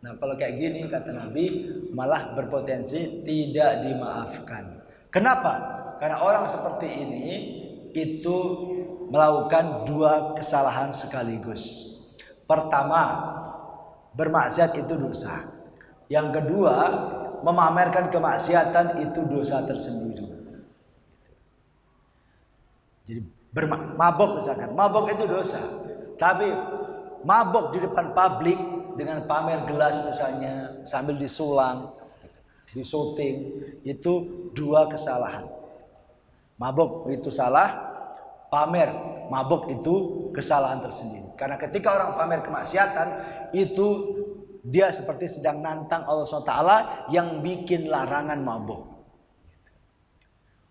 Nah kalau kayak gini kata Nabi malah berpotensi tidak dimaafkan. Kenapa? Karena orang seperti ini itu melakukan dua kesalahan sekaligus. Pertama, bermaksiat itu dosa. Yang kedua, memamerkan kemaksiatan itu dosa tersendiri. Jadi mabok misalkan, mabok itu dosa. Tapi mabok di depan publik dengan pamer gelas misalnya sambil disulang, disuting, itu dua kesalahan. Mabok itu salah, pamer mabok itu kesalahan tersendiri. Karena ketika orang pamer kemaksiatan itu dia seperti sedang nantang Allah SWT yang bikin larangan mabok.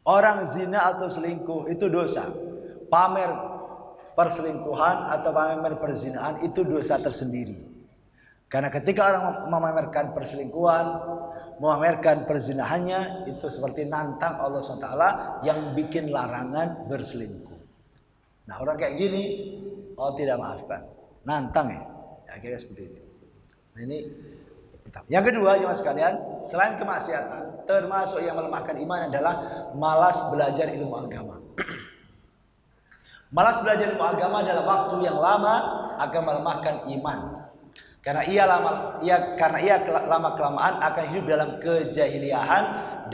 Orang zina atau selingkuh itu dosa. Pamer perselingkuhan atau pamer perzinahan itu dosa tersendiri. Karena ketika orang memamerkan perselingkuhan, memamerkan perzinahannya, itu seperti nantang Allah SWT yang bikin larangan berselingkuh. Nah orang kayak gini, Allah tidak maafkan. Nantang ya, akhirnya seperti itu. Nah ini pertama. Yang kedua jemaah sekalian, selain kemaksiatan, termasuk yang melemahkan iman adalah malas belajar ilmu agama. Malas belajar ilmu agama dalam waktu yang lama akan melemahkan iman. Karena ia lama kelamaan akan hidup dalam kejahiliahan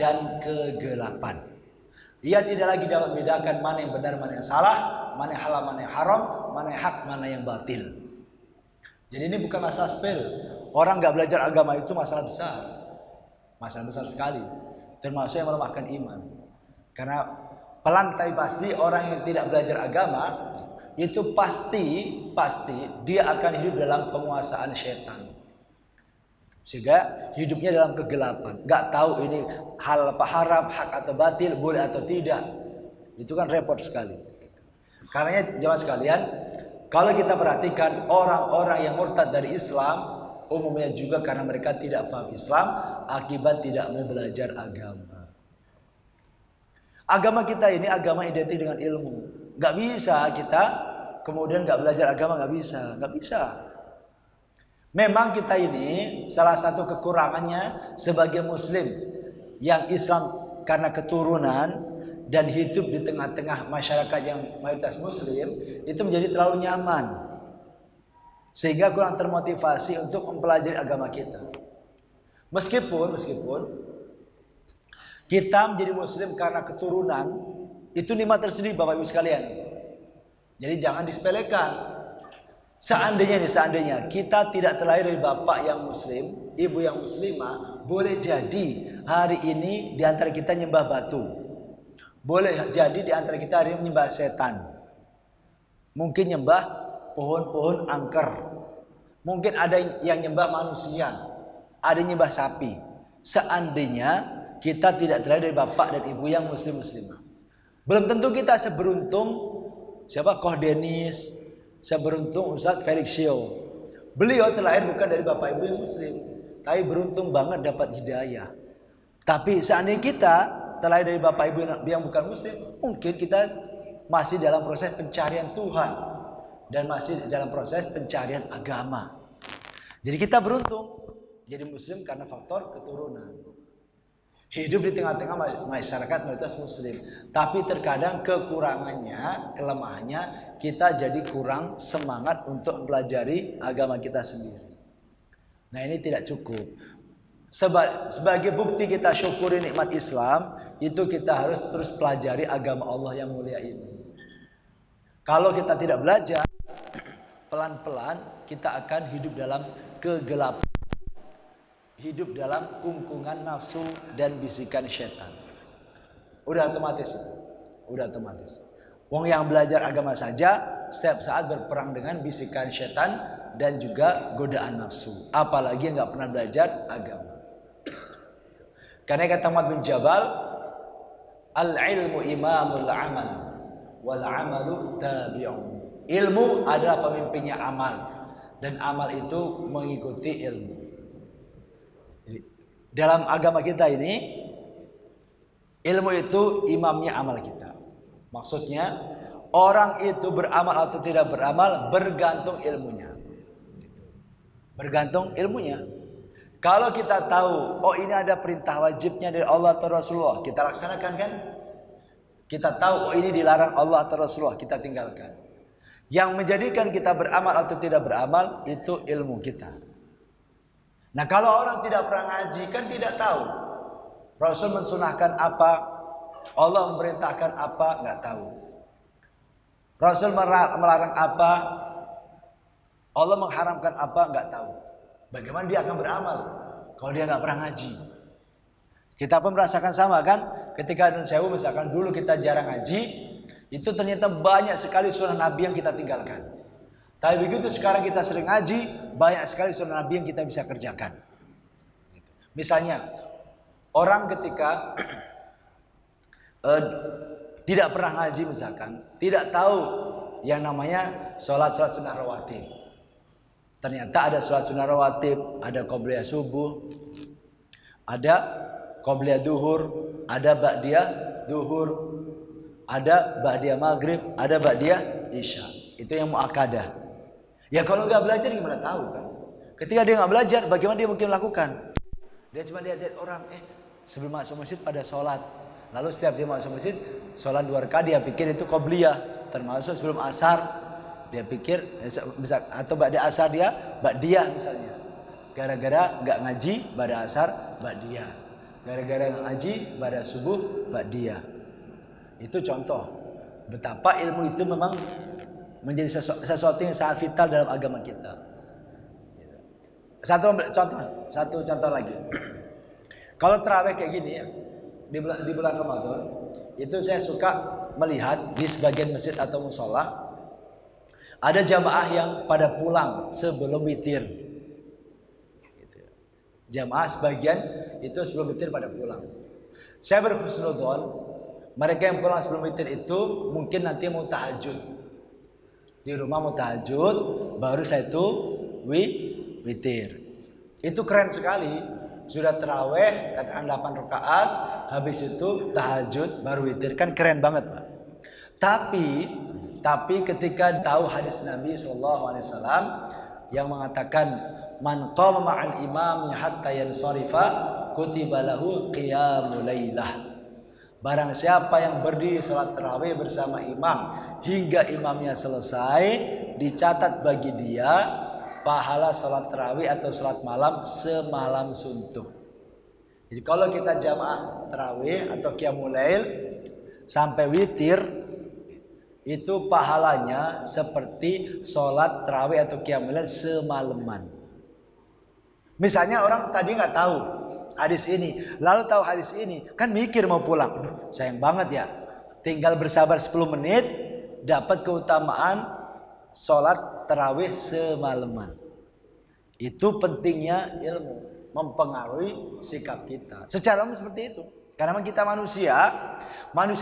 dan kegelapan. Ia tidak lagi dapat membedakan mana yang benar, mana yang salah, mana yang halal, mana yang haram, mana yang hak, mana yang batil. Jadi ini bukan masalah sepele. Orang nggak belajar agama itu masalah besar sekali. Termasuk yang melemahkan iman. Karena pelan tapi pasti orang yang tidak belajar agama itu pasti dia akan hidup dalam penguasaan setan. Sehingga hidupnya dalam kegelapan. Nggak tahu ini hal apa haram, hak atau batil, boleh atau tidak. Itu kan repot sekali. Karena jemaah sekalian, kalau kita perhatikan orang-orang yang murtad dari Islam, umumnya juga karena mereka tidak paham Islam, akibat tidak mau belajar agama. Agama kita ini agama identik dengan ilmu. Gak bisa kita kemudian gak belajar agama, gak bisa. Memang kita ini salah satu kekurangannya sebagai Muslim yang Islam karena keturunan dan hidup di tengah-tengah masyarakat yang mayoritas Muslim itu menjadi terlalu nyaman. Sehingga kurang termotivasi untuk mempelajari agama kita. Meskipun kita menjadi Muslim karena keturunan, itu nikmat tersendiri Bapak Ibu sekalian. Jadi jangan disepelekan. Seandainya kita tidak terlahir dari bapak yang Muslim, ibu yang Muslimah, boleh jadi hari ini di antara kita nyembah batu. Boleh jadi di antara kita hari ini menyembah setan. Mungkin nyembah pohon-pohon angker. Mungkin ada yang nyembah manusia, ada yang nyembah sapi. Seandainya kita tidak terlahir dari bapak dan ibu yang muslimah. Belum tentu kita seberuntung Koh Denis, seberuntung Ustadz Felixio. Beliau terlahir bukan dari bapak ibu yang muslim, tapi beruntung banget dapat hidayah. Tapi seandainya kita terlahir dari bapak ibu yang bukan muslim, mungkin kita masih dalam proses pencarian Tuhan dan masih dalam proses pencarian agama. Jadi kita beruntung jadi muslim karena faktor keturunan. Hidup di tengah-tengah masyarakat mayoritas muslim. Tapi terkadang kekurangannya, kelemahannya, kita jadi kurang semangat untuk mempelajari agama kita sendiri. Nah ini tidak cukup. Sebagai bukti kita syukuri nikmat Islam, itu kita harus terus pelajari agama Allah yang mulia ini. Kalau kita tidak belajar, pelan-pelan kita akan hidup dalam kegelapan. Hidup dalam kungkungan nafsu dan bisikan setan. Udah otomatis. Wong yang belajar agama saja setiap saat berperang dengan bisikan setan dan juga godaan nafsu. Apalagi yang nggak pernah belajar agama. Karena kata Mu'adz bin Jabal, al-ilmu imamul amal wal amalu tabi'un. Ilmu adalah pemimpinnya amal dan amal itu mengikuti ilmu. Jadi, dalam agama kita ini, ilmu itu imamnya amal kita. Maksudnya, orang itu beramal atau tidak beramal bergantung ilmunya. Bergantung ilmunya. Kalau kita tahu, oh ini ada perintah wajibnya dari Allah atau Rasulullah, kita laksanakan kan? Kita tahu, oh ini dilarang Allah atau Rasulullah, kita tinggalkan. Yang menjadikan kita beramal atau tidak beramal, itu ilmu kita. Nah kalau orang tidak pernah ngaji, kan tidak tahu. Rasul mensunahkan apa, Allah memerintahkan apa, nggak tahu. Rasul melarang apa, Allah mengharamkan apa, nggak tahu. Bagaimana dia akan beramal kalau dia nggak pernah ngaji? Kita pun merasakan sama kan? Ketika Nun Sewu misalkan dulu kita jarang ngaji, itu ternyata banyak sekali sunnah Nabi yang kita tinggalkan. Tapi begitu sekarang kita sering ngaji, banyak sekali sunnah Nabi yang kita bisa kerjakan. Misalnya, orang ketika tidak pernah ngaji misalkan, tidak tahu yang namanya sholat sunnah rawatib. Ternyata ada sholat sunnah rawatib, ada qobliyah subuh, ada qobliyah duhur, ada ba'diyah duhur, ada ba'diyah maghrib, ada ba'diyah isya. Itu yang mu'akadah. Ya kalau nggak belajar gimana tahu kan? Ketika dia nggak belajar, bagaimana dia mungkin melakukan? Dia cuma lihat orang, sebelum masuk masjid pada sholat. Lalu setiap dia masuk masjid, sholat 2 rakaat, dia pikir itu qobliyah. Termasuk sebelum asar, dia pikir, atau ba'da asar dia ba'diyah misalnya. Gara-gara nggak ngaji, ba'da asar ba'diyah. Gara-gara nggak ngaji, ba'da subuh ba'diyah. Itu contoh betapa ilmu itu memang menjadi sesuatu yang sangat vital dalam agama kita. Satu contoh lagi. Kalau terawih kayak gini ya, di bulan Ramadan, itu saya suka melihat di sebagian masjid atau musola ada jamaah yang pada pulang sebelum witir. Jamaah sebagian itu sebelum witir pada pulang. Saya berhusnudzon, mereka yang pulang sebelum witir itu mungkin nanti mau tahajud. Di rumah mau tahajud, baru saya itu witir. Itu keren sekali. Sudah terawih, katakan 8 rakaat, habis itu tahajud, baru witir. Kan keren banget, Pak. Tapi ketika tahu hadis Nabi SAW yang mengatakan man qama ma'al imam hatta yansarifa kutiba lahu qiyamul lailah. Barang siapa yang berdiri salat tarawih bersama imam hingga imamnya selesai, dicatat bagi dia pahala salat tarawih atau salat malam semalam suntuk. Jadi kalau kita jamaah tarawih atau qiyamul lail sampai witir, itu pahalanya seperti sholat tarawih atau qiyamul lail semalaman. Misalnya orang tadi nggak tahu hadis ini, lalu tahu hadis ini, kan mikir mau pulang. Sayang banget ya, tinggal bersabar 10 menit dapat keutamaan sholat tarawih semalaman. Itu pentingnya ilmu, mempengaruhi sikap kita. Secara umum seperti itu. Karena kita manusia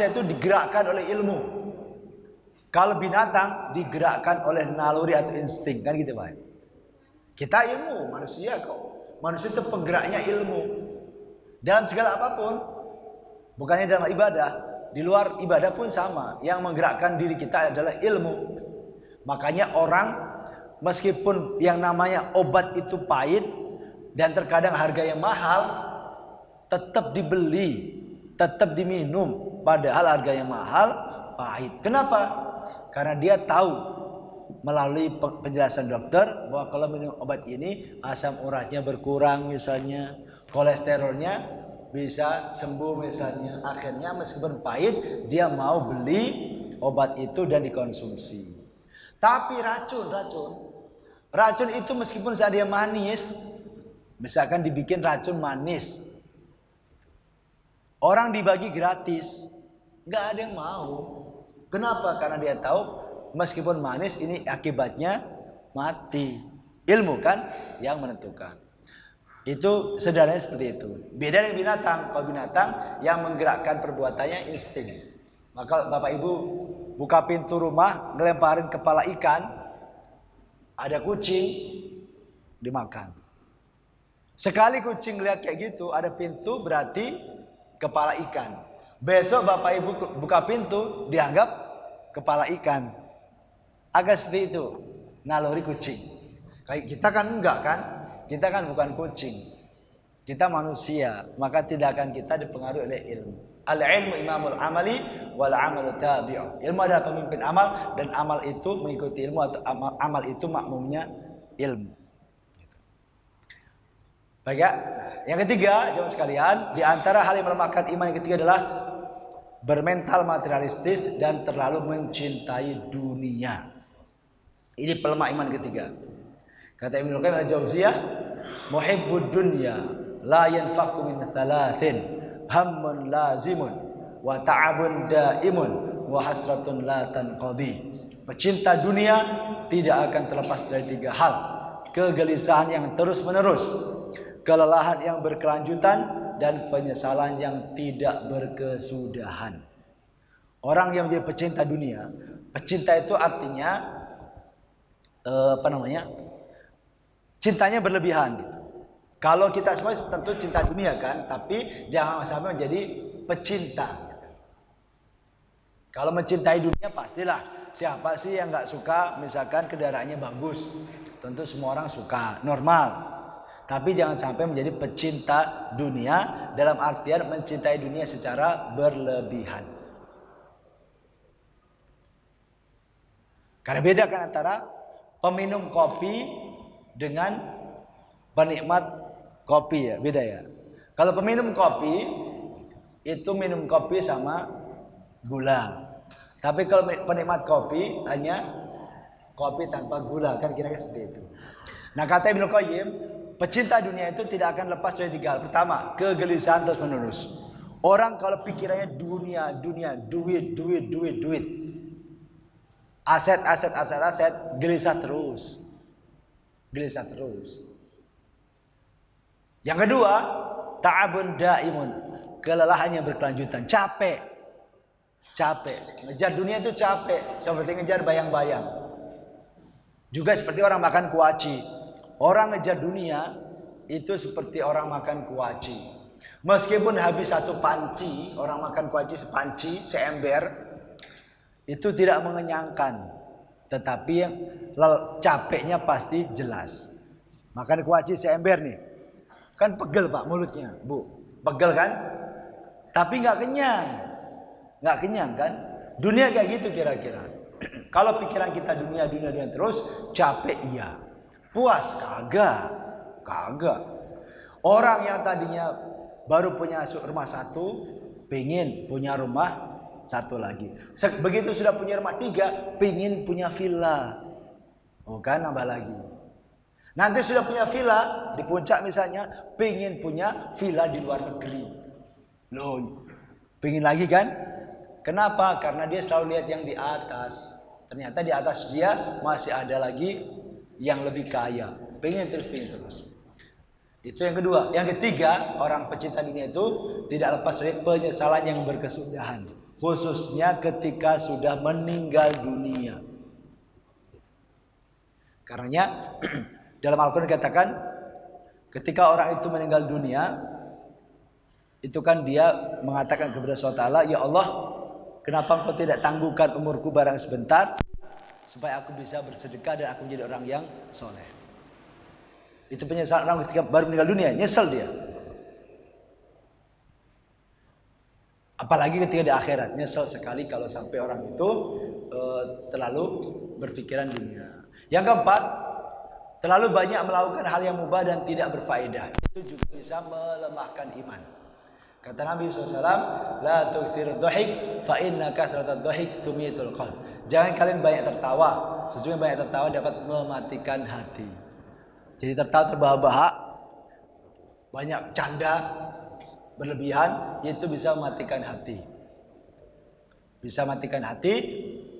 itu digerakkan oleh ilmu. Kalau binatang digerakkan oleh naluri atau insting, kan gitu Pak. Kita ilmu, manusia kok. Manusia itu penggeraknya ilmu. Dalam segala apapun. Bukannya dalam ibadah, di luar ibadah pun sama. Yang menggerakkan diri kita adalah ilmu. Makanya orang meskipun yang namanya obat itu pahit dan terkadang harganya mahal, tetap dibeli, tetap diminum, padahal harganya mahal, pahit. Kenapa? Karena dia tahu melalui penjelasan dokter bahwa kalau minum obat ini asam uratnya berkurang misalnya, kolesterolnya bisa sembuh misalnya. Akhirnya meskipun pahit dia mau beli obat itu dan dikonsumsi. Tapi racun itu meskipun saat dia manis, misalkan dibikin racun manis, orang dibagi gratis, nggak ada yang mau. Kenapa? Karena dia tahu meskipun manis ini akibatnya mati. Ilmu kan yang menentukan. Itu sederhananya seperti itu. Beda dengan binatang. Kalau binatang yang menggerakkan perbuatannya insting. Maka Bapak Ibu buka pintu rumah, ngelemparin kepala ikan, Ada kucing dimakan. Sekali kucing lihat kayak gitu, ada pintu berarti kepala ikan. Besok bapak ibu buka pintu, dianggap kepala ikan. Agak seperti itu naluri kucing. Kayak kita kan enggak kan? Kita kan bukan kucing. Kita manusia, maka tidak akan kita dipengaruhi oleh ilmu. Al-ilmu imamul amali wal amalu tabi'u. Ilmu adalah pemimpin amal dan amal itu mengikuti ilmu atau amal itu makmumnya ilmu. Baik ya. Yang ketiga, jemaah sekalian, di antara hal yang melemahkan iman yang ketiga adalah bermental materialistis dan terlalu mencintai dunia. Ini pelemah iman ketiga. Kata Ibnu Qayyim al-Jauziyah, muhibbud dunya la yanfaku min thalathin, hammun lazimun wa ta'abun daimun wa hasratun la tanqadi. Pecinta dunia tidak akan terlepas dari tiga hal: kegelisahan yang terus-menerus, kelelahan yang berkelanjutan, dan penyesalan yang tidak berkesudahan. Orang yang menjadi pecinta dunia, pecinta itu artinya cintanya berlebihan gitu. Kalau kita semua tentu cinta dunia kan, tapi jangan sampai menjadi pecinta. Kalau mencintai dunia pastilah, siapa sih yang nggak suka misalkan kendaraannya bagus? Tentu semua orang suka, normal. Tapi jangan sampai menjadi pecinta dunia dalam artian mencintai dunia secara berlebihan. Karena beda kan antara peminum kopi dengan penikmat kopi ya, beda ya. Kalau peminum kopi itu minum kopi sama gula. Tapi kalau penikmat kopi hanya kopi tanpa gula, kan kira-kira seperti itu. Nah, kata Ibnu Qayyim, pecinta dunia itu tidak akan lepas dari tiga hal. Pertama, kegelisahan terus menerus. Orang kalau pikirannya dunia, duit. Aset, gelisah terus. Yang kedua, ta'abun daimun, kelelahan yang berkelanjutan, capek. Ngejar dunia itu capek, seperti ngejar bayang-bayang. Juga seperti orang makan kuaci. Orang ngejar dunia itu seperti orang makan kuaci. Meskipun habis satu panci, orang makan kuaci sepanci, seember, itu tidak mengenyangkan. Tetapi yang capeknya pasti jelas. Makan kuaci seember nih, kan pegel pak mulutnya, bu, pegel kan? Tapi nggak kenyang kan? Dunia kayak gitu kira-kira. Kalau pikiran kita dunia terus, capek iya. Puas kagak. Orang yang tadinya baru punya rumah satu, pengen punya rumah satu lagi. Begitu sudah punya rumah 3, pengen punya villa. Oh kan, nambah lagi. Nanti sudah punya villa di puncak misalnya, pengen punya villa di luar negeri. Loh, pengen lagi kan? Kenapa? Karena dia selalu lihat yang di atas. Ternyata di atas dia masih ada lagi yang lebih kaya. Pengen terus. Itu yang kedua. Yang ketiga, orang pecinta dunia itu tidak lepas dari penyesalan yang berkesudahan, khususnya ketika sudah meninggal dunia. Karenanya dalam Al-Quran dikatakan, ketika orang itu meninggal dunia, itu kan dia mengatakan kepada Allah, ya Allah, kenapa engkau tidak tangguhkan umurku barang sebentar, supaya aku bisa bersedekah dan aku menjadi orang yang soleh. Itu penyesalan orang ketika baru meninggal dunia, nyesel dia. Apalagi ketika di akhirat, nyesel sekali kalau sampai orang itu terlalu berpikiran dunia. Yang keempat, terlalu banyak melakukan hal yang mubah dan tidak berfaedah. Itu juga bisa melemahkan iman. Kata Nabi SAW, la tukthir dhahik fa inna kathratud dhahik tumitul qalb. Jangan kalian banyak tertawa, sesungguhnya banyak tertawa dapat mematikan hati. Jadi tertawa terbahak-bahak, banyak canda berlebihan, itu bisa mematikan hati. Bisa matikan hati,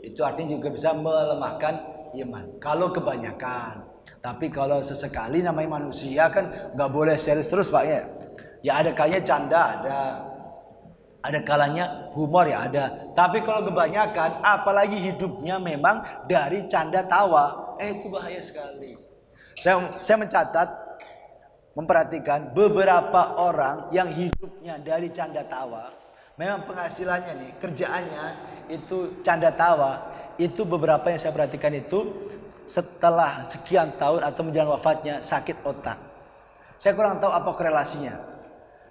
itu artinya juga bisa melemahkan iman. Kalau kebanyakan, tapi kalau sesekali namanya manusia kan nggak boleh serius terus pak ya. Ya ada kalanya canda ada kalanya humor ya ada. Tapi kalau kebanyakan, apalagi hidupnya memang dari canda tawa, Itu bahaya sekali. Saya mencatat, memperhatikan beberapa orang yang hidupnya dari canda tawa. Memang penghasilannya nih, kerjaannya itu canda tawa. Itu beberapa yang saya perhatikan itu setelah sekian tahun atau menjelang wafatnya sakit otak. Saya kurang tahu apa korelasinya.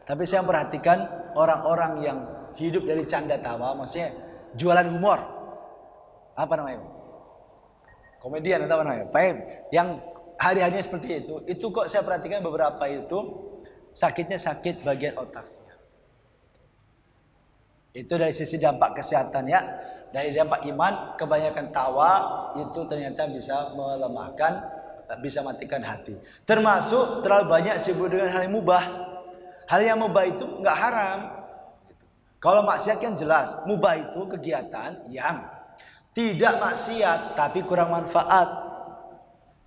Tapi saya perhatikan orang-orang yang hidup dari canda tawa, maksudnya jualan humor. Apa namanya? Komedian atau apa namanya? Yang hari-harinya seperti itu kok saya perhatikan beberapa itu sakitnya sakit bagian otaknya. Itu dari sisi dampak kesehatan ya. Dari dampak iman, kebanyakan tawa itu ternyata bisa melemahkan, bisa matikan hati. Termasuk terlalu banyak sibuk dengan hal yang mubah. Hal yang mubah itu nggak haram. Kalau maksiat kan jelas, mubah itu kegiatan yang tidak maksiat tapi kurang manfaat.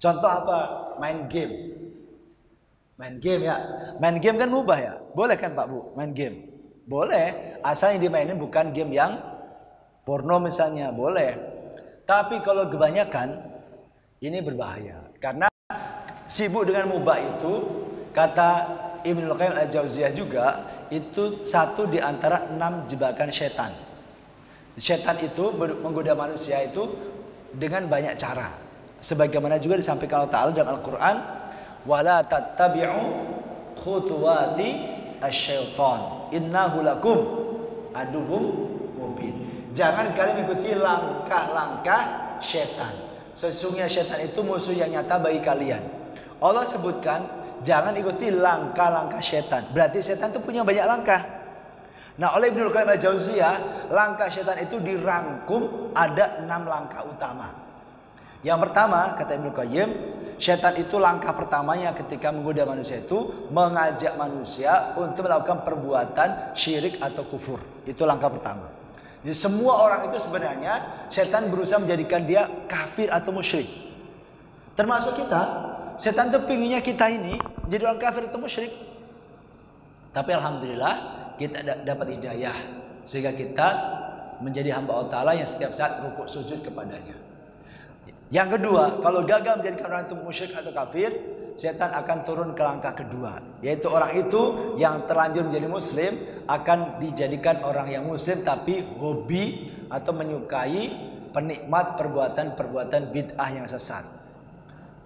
Contoh apa? Main game. Main game ya. Main game kan mubah ya. Boleh kan Pak Bu main game? Boleh. Asal yang dimainin bukan game yang porno misalnya, boleh. Tapi kalau kebanyakan ini berbahaya. Karena sibuk dengan mubah itu, kata Ibnul Qayyim Al-Jauziyah juga, itu satu di antara 6 jebakan setan. Setan itu menggoda manusia itu dengan banyak cara. Sebagaimana juga disampaikan Allah Ta'ala dalam Al-Quran, wala tattabi'u khutuwati asyaitan innahu lakum aduwwum mubin. Jangan kalian mengikuti langkah-langkah setan. Sesungguhnya setan itu musuh yang nyata bagi kalian. Allah sebutkan jangan ikuti langkah-langkah setan. Berarti setan itu punya banyak langkah. Nah, oleh Ibnul Qayyim Al-Jauziyah, langkah setan itu dirangkum ada 6 langkah utama. Yang pertama, kata Ibnul Qayyim, setan itu langkah pertamanya ketika menggoda manusia itu mengajak manusia untuk melakukan perbuatan syirik atau kufur. Itu langkah pertama. Jadi semua orang itu sebenarnya setan berusaha menjadikan dia kafir atau musyrik. Termasuk kita, setan itu pinginnya kita ini jadi orang kafir atau musyrik. Tapi alhamdulillah kita dapat hidayah sehingga kita menjadi hamba Allah Ta'ala yang setiap saat rukuk sujud kepadanya. Yang kedua, kalau gagal menjadikan orang itu musyrik atau kafir, setan akan turun ke langkah kedua, yaitu orang itu yang terlanjur menjadi muslim akan dijadikan orang yang muslim tapi hobi atau menyukai penikmat perbuatan-perbuatan bid'ah yang sesat.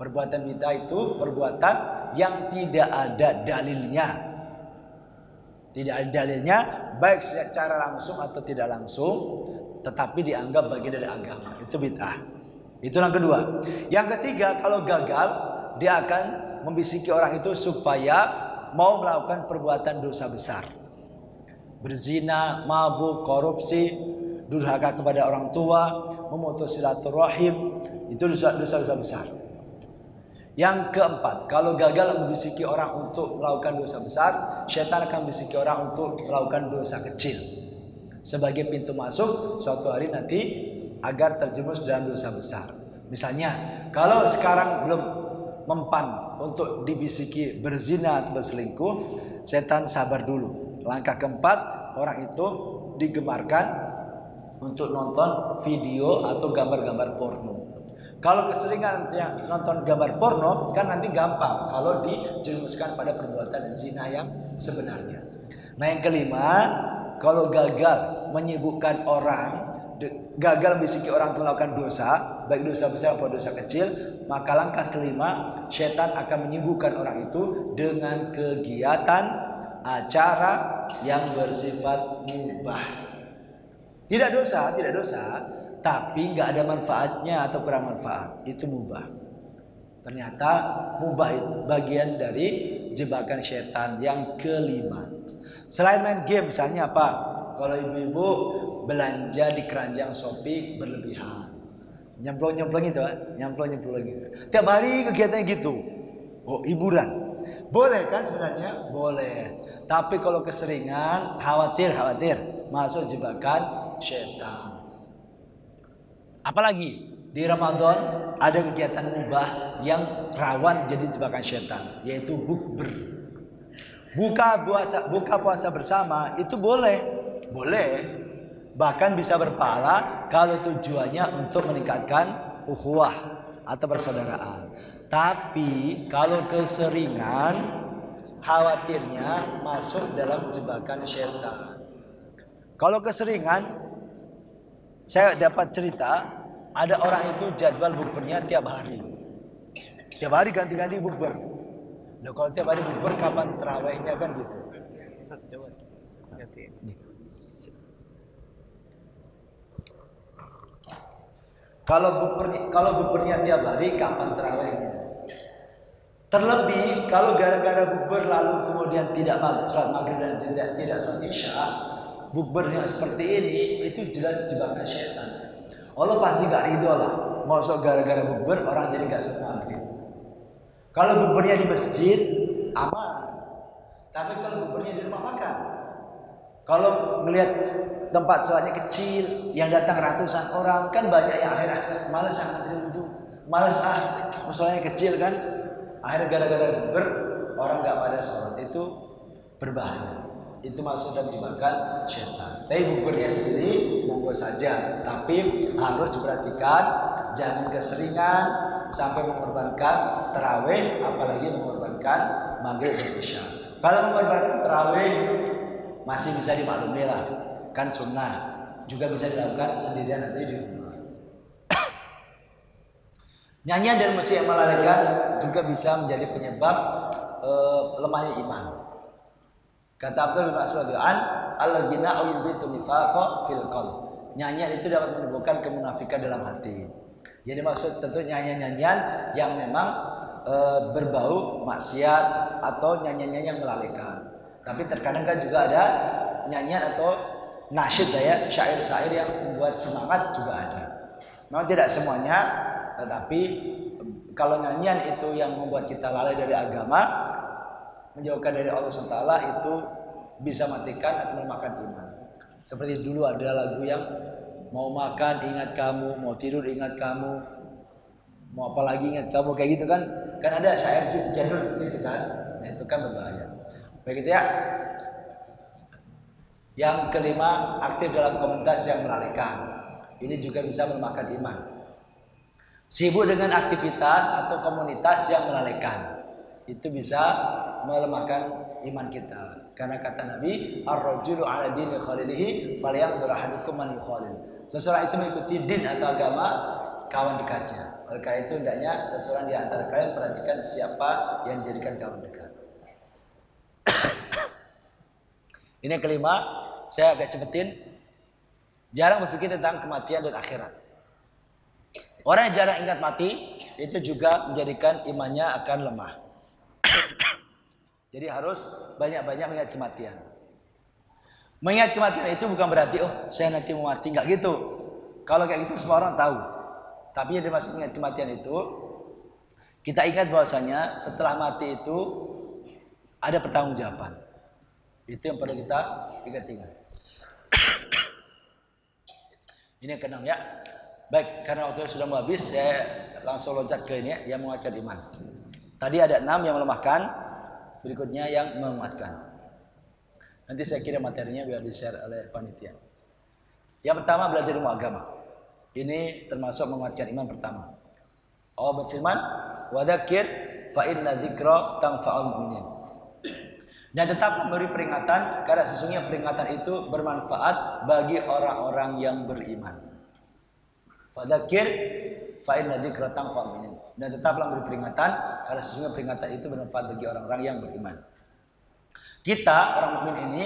Perbuatan bid'ah itu perbuatan yang tidak ada dalilnya. Tidak ada dalilnya baik secara langsung atau tidak langsung, tetapi dianggap bagian dari agama. Itu bid'ah. Itu yang kedua. Yang ketiga, kalau gagal dia akan membisiki orang itu supaya mau melakukan perbuatan dosa besar. Berzina, mabuk, korupsi, durhaka kepada orang tua, memutus silaturahim, itu dosa-dosa besar. Yang keempat, kalau gagal membisiki orang untuk melakukan dosa besar, syaitan akan membisiki orang untuk melakukan dosa kecil sebagai pintu masuk suatu hari nanti agar terjerumus dalam dosa besar. Misalnya, kalau sekarang belum mempan untuk dibisiki berzina atau berselingkuh, setan sabar dulu. Langkah keempat, orang itu digemarkan untuk nonton video atau gambar-gambar porno. Kalau keseringan yang nonton gambar porno, kan nanti gampang kalau dijerumuskan pada perbuatan zina yang sebenarnya. Nah, yang kelima, kalau gagal menyibukkan orang, gagal membisiki orang melakukan dosa, baik dosa besar atau dosa kecil, maka langkah kelima, setan akan menyibukkan orang itu dengan kegiatan acara yang bersifat mubah. Tidak dosa, tapi nggak ada manfaatnya atau kurang manfaat, itu mubah. Ternyata mubah itu bagian dari jebakan setan yang kelima. Selain main game, misalnya apa? Kalau ibu-ibu belanja di keranjang Shopee berlebihan, nyemplung itu, nyemplung gitu. Tiap hari kegiatannya gitu. Oh, hiburan. Boleh kan sebenarnya? Boleh. Tapi kalau keseringan, khawatir masuk jebakan setan. Apalagi di Ramadan ada kegiatan mubah yang rawan jadi jebakan setan, yaitu bukber. Buka puasa bersama itu boleh. Bahkan bisa berpahala kalau tujuannya untuk meningkatkan ukhuwah, atau persaudaraan. Tapi kalau keseringan, khawatirnya masuk dalam jebakan syaitan. Kalau keseringan, saya dapat cerita, ada orang itu jadwal bukbernya tiap hari. Tiap hari ganti-ganti bukber. Nah, kalau tiap hari bukber, kapan terawihnya kan gitu. Coba ganti. Kalau bukbernya tiap hari, kapan terawihnya? Terlebih kalau gara-gara bukber lalu kemudian tidak sholat maghrib dan tidak sholat isya, bukber yang seperti ini itu jelas jebakan syaitan. Allah pasti gak ridho lah. Masuk gara-gara bukber orang jadi gak sholat maghrib. Kalau bukbernya di masjid aman, tapi kalau bukbernya di rumah makan, kalau ngelihat tempat sholatnya kecil, yang datang ratusan orang, kan banyak yang akhirnya males ngantri wudhu, males musolanya kecil kan. Akhirnya gara-gara bukber orang nggak pada sholat, itu berbahaya. Itu masuk dalam jebakan syaitan. Tapi bukbernya sendiri monggo saja, tapi harus diperhatikan jangan keseringan sampai mengorbankan tarawih, apalagi mengorbankan maghrib dan isya. Kalau mengorbankan tarawih masih bisa dimaklumi lah, kan sunnah, juga bisa dilakukan sendirian nanti di rumah. Nyanyian dan musik yang melalaikan juga bisa menjadi penyebab lemahnya iman. Kata Abdul bin Mas'ud al-ghina aw yubitu nifaqa fil qalb. Nyanyian itu dapat menimbulkan kemunafikan dalam hati. Jadi maksud tentu nyanyian-nyanyian yang memang berbau maksiat atau nyanyian yang melalaikan. Tapi terkadang kan juga ada nyanyian atau nasyid ya, syair-syair yang membuat semangat juga ada. Memang tidak semuanya, tetapi kalau nyanyian itu yang membuat kita lalai dari agama, menjauhkan dari Allah SWT, itu bisa matikan atau melemahkan iman. Seperti dulu ada lagu yang mau makan ingat kamu, mau tidur ingat kamu, mau apa lagi ingat kamu, kayak gitu kan. Kan ada syair jadul seperti itu kan. Nah, itu kan berbahaya. Begitu ya. Yang kelima, aktif dalam komunitas yang melalaikan. Ini juga bisa melemahkan iman. Sibuk dengan aktivitas atau komunitas yang melalaikan, itu bisa melemahkan iman kita. Karena kata Nabi, ar-rajulu ala dini khalilihi falyanzur ahadukum man yukhalil. Seseorang itu mengikuti din atau agama kawan dekatnya. Oleh karena itu hendaknya seseorang di antara kalian perhatikan siapa yang dijadikan kawan dekat. Ini yang kelima, saya agak cepetin. Jarang berpikir tentang kematian dan akhirat. Orang yang jarang ingat mati itu juga menjadikan imannya akan lemah. Jadi harus banyak-banyak mengingat kematian. Mengingat kematian itu bukan berarti saya nanti mau mati, nggak gitu. Kalau kayak gitu semua orang tahu. Tapi yang dimaksud mengingat kematian itu, kita ingat bahwasanya setelah mati itu ada pertanggungjawaban. Itu yang perlu kita ingat-ingat. Ini yang keenam ya. Baik, karena waktu sudah mau habis, saya langsung loncat ke ini ya, yang menguatkan iman. Tadi ada 6 yang melemahkan, berikutnya yang menguatkan. Nanti saya kirim materinya biar di-share oleh panitia. Yang pertama, belajar ilmu agama. Ini termasuk menguatkan iman pertama. Allah berfirman, "Wa dzakir fa inna dzikra tanfa'ul mu'minin." Dan tetap memberi peringatan karena sesungguhnya peringatan itu bermanfaat bagi orang-orang yang beriman. Fadzakir fa inna dzikra tanfa'ul mu'minin. Dan tetaplah memberi peringatan karena sesungguhnya peringatan itu bermanfaat bagi orang-orang yang beriman. Kita orang mukmin ini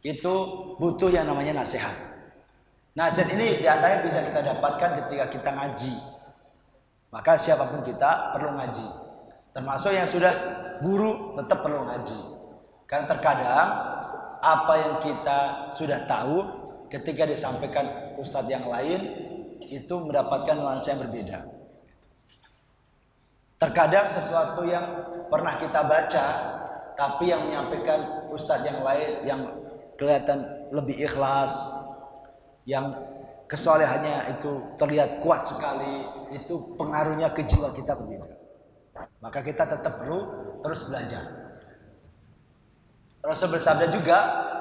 itu butuh yang namanya nasihat. Nasihat ini diantaranya bisa kita dapatkan ketika kita ngaji. Maka siapapun kita perlu ngaji. Termasuk yang sudah guru tetap perlu ngaji. Karena terkadang apa yang kita sudah tahu ketika disampaikan ustadz yang lain itu mendapatkan nuansa yang berbeda. Terkadang sesuatu yang pernah kita baca tapi yang menyampaikan ustadz yang lain yang kelihatan lebih ikhlas, yang kesolehannya itu terlihat kuat sekali, itu pengaruhnya ke jiwa kita berbeda. Maka kita tetap perlu terus belajar. Rasul bersabda juga,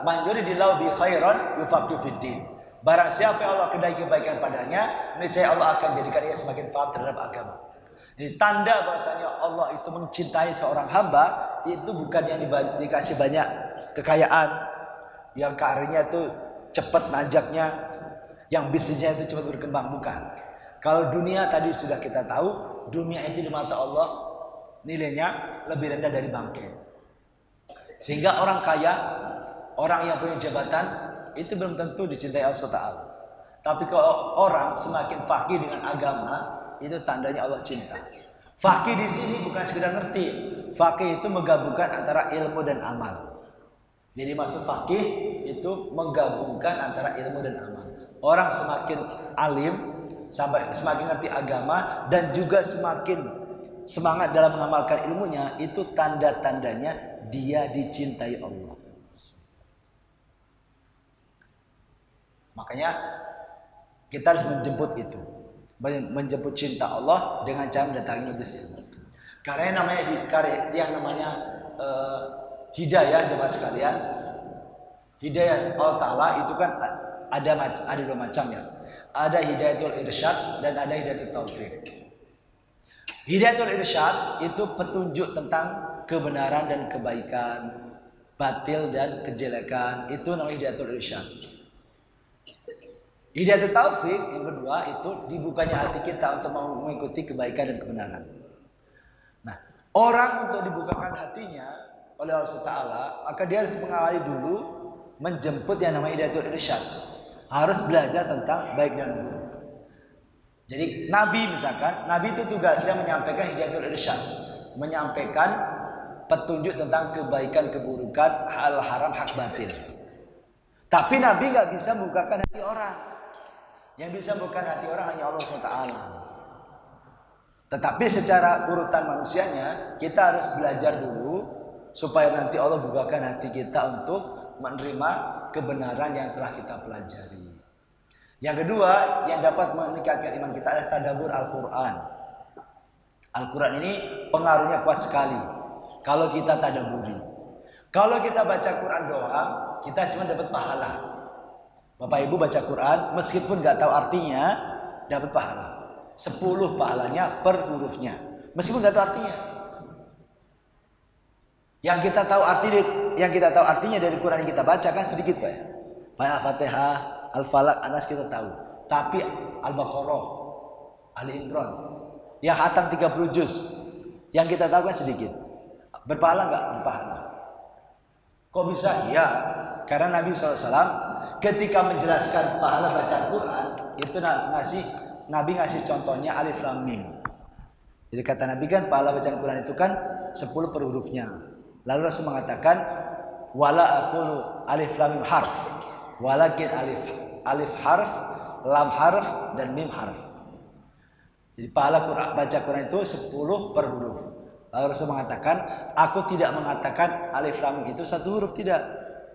"Man yuridillahu bi khairan yufaqihu fid din." Barang siapa yang Allah kehendaki kebaikan padanya, niscaya Allah akan jadikan ia semakin paham terhadap agama. Jadi tanda bahwasanya Allah itu mencintai seorang hamba itu bukan yang dikasih banyak kekayaan, yang karirnya itu cepat nanjaknya, yang bisnisnya itu cepat berkembang, bukan. Kalau dunia tadi sudah kita tahu, dunia itu di mata Allah nilainya lebih rendah dari bangkai. Sehingga orang kaya, orang yang punya jabatan itu belum tentu dicintai Allah Taala. Tapi kalau orang semakin fakih dengan agama, itu tandanya Allah cinta. Fakih di sini bukan sekedar ngerti. Fakih itu menggabungkan antara ilmu dan amal. Jadi maksud fakih itu menggabungkan antara ilmu dan amal. Orang semakin alim, semakin ngerti agama, dan juga semakin semangat dalam mengamalkan ilmunya, itu tanda-tandanya dia dicintai Allah. Makanya kita harus menjemput itu, menjemput cinta Allah dengan cara mendatangi majelis ilmu. Karena yang namanya hidayah, jemaah sekalian, hidayah Allah Taala itu kan ada dua macam ya. Ada hidayatul irsyad dan ada hidayatul taufik. Hidayatul irsyad itu petunjuk tentang kebenaran dan kebaikan, batil dan kejelekan, itu namanya hidayatul irsyad. Hidayatul taufik yang kedua itu dibukanya hati kita untuk mengikuti kebaikan dan kebenaran. Nah, orang untuk dibukakan hatinya oleh Allah Taala, maka dia harus mengawali dulu menjemput yang namanya hidayatul irsyad. Harus belajar tentang baik dan buruk. Jadi Nabi misalkan, Nabi itu tugasnya menyampaikan hidayatul irsyad, menyampaikan petunjuk tentang kebaikan, keburukan, hal haram, hak batil. Tapi Nabi nggak bisa membukakan hati orang. Yang bisa membukakan hati orang hanya Allah SWT. Tetapi secara urutan manusianya, kita harus belajar dulu supaya nanti Allah bukakan hati kita untuk menerima kebenaran yang telah kita pelajari. Yang kedua, yang dapat meningkatkan iman kita adalah tadabbur Al-Quran. Al-Quran ini pengaruhnya kuat sekali kalau kita tadabburi. Kalau kita baca Quran doang, kita cuma dapat pahala. Bapak Ibu baca Quran, meskipun nggak tahu artinya, dapat pahala. 10 pahalanya per hurufnya, meskipun nggak tahu artinya. Yang kita tahu artinya dari Quran yang kita baca kan sedikit, Pak. Al-Fatihah, Al-Falaq, Anas kita tahu. Tapi Al-Baqarah, Ali Imran, yang khatam 30 juz, yang kita tahu kan sedikit. Berpahala nggak? Berpahala. Kok bisa? Iya, karena Nabi SAW ketika menjelaskan pahala baca Quran itu Nabi ngasih contohnya alif lam mim. Jadi kata Nabi kan pahala bacaan Quran itu kan 10 per hurufnya. Lalu Rasul mengatakan wala aqulu alif lam mim harf, walakin alif harf, lam harf dan mim harf. Jadi pahala baca Quran itu 10 per huruf. Lalu Rasul mengatakan, aku tidak mengatakan alif lam mim itu 1 huruf, tidak.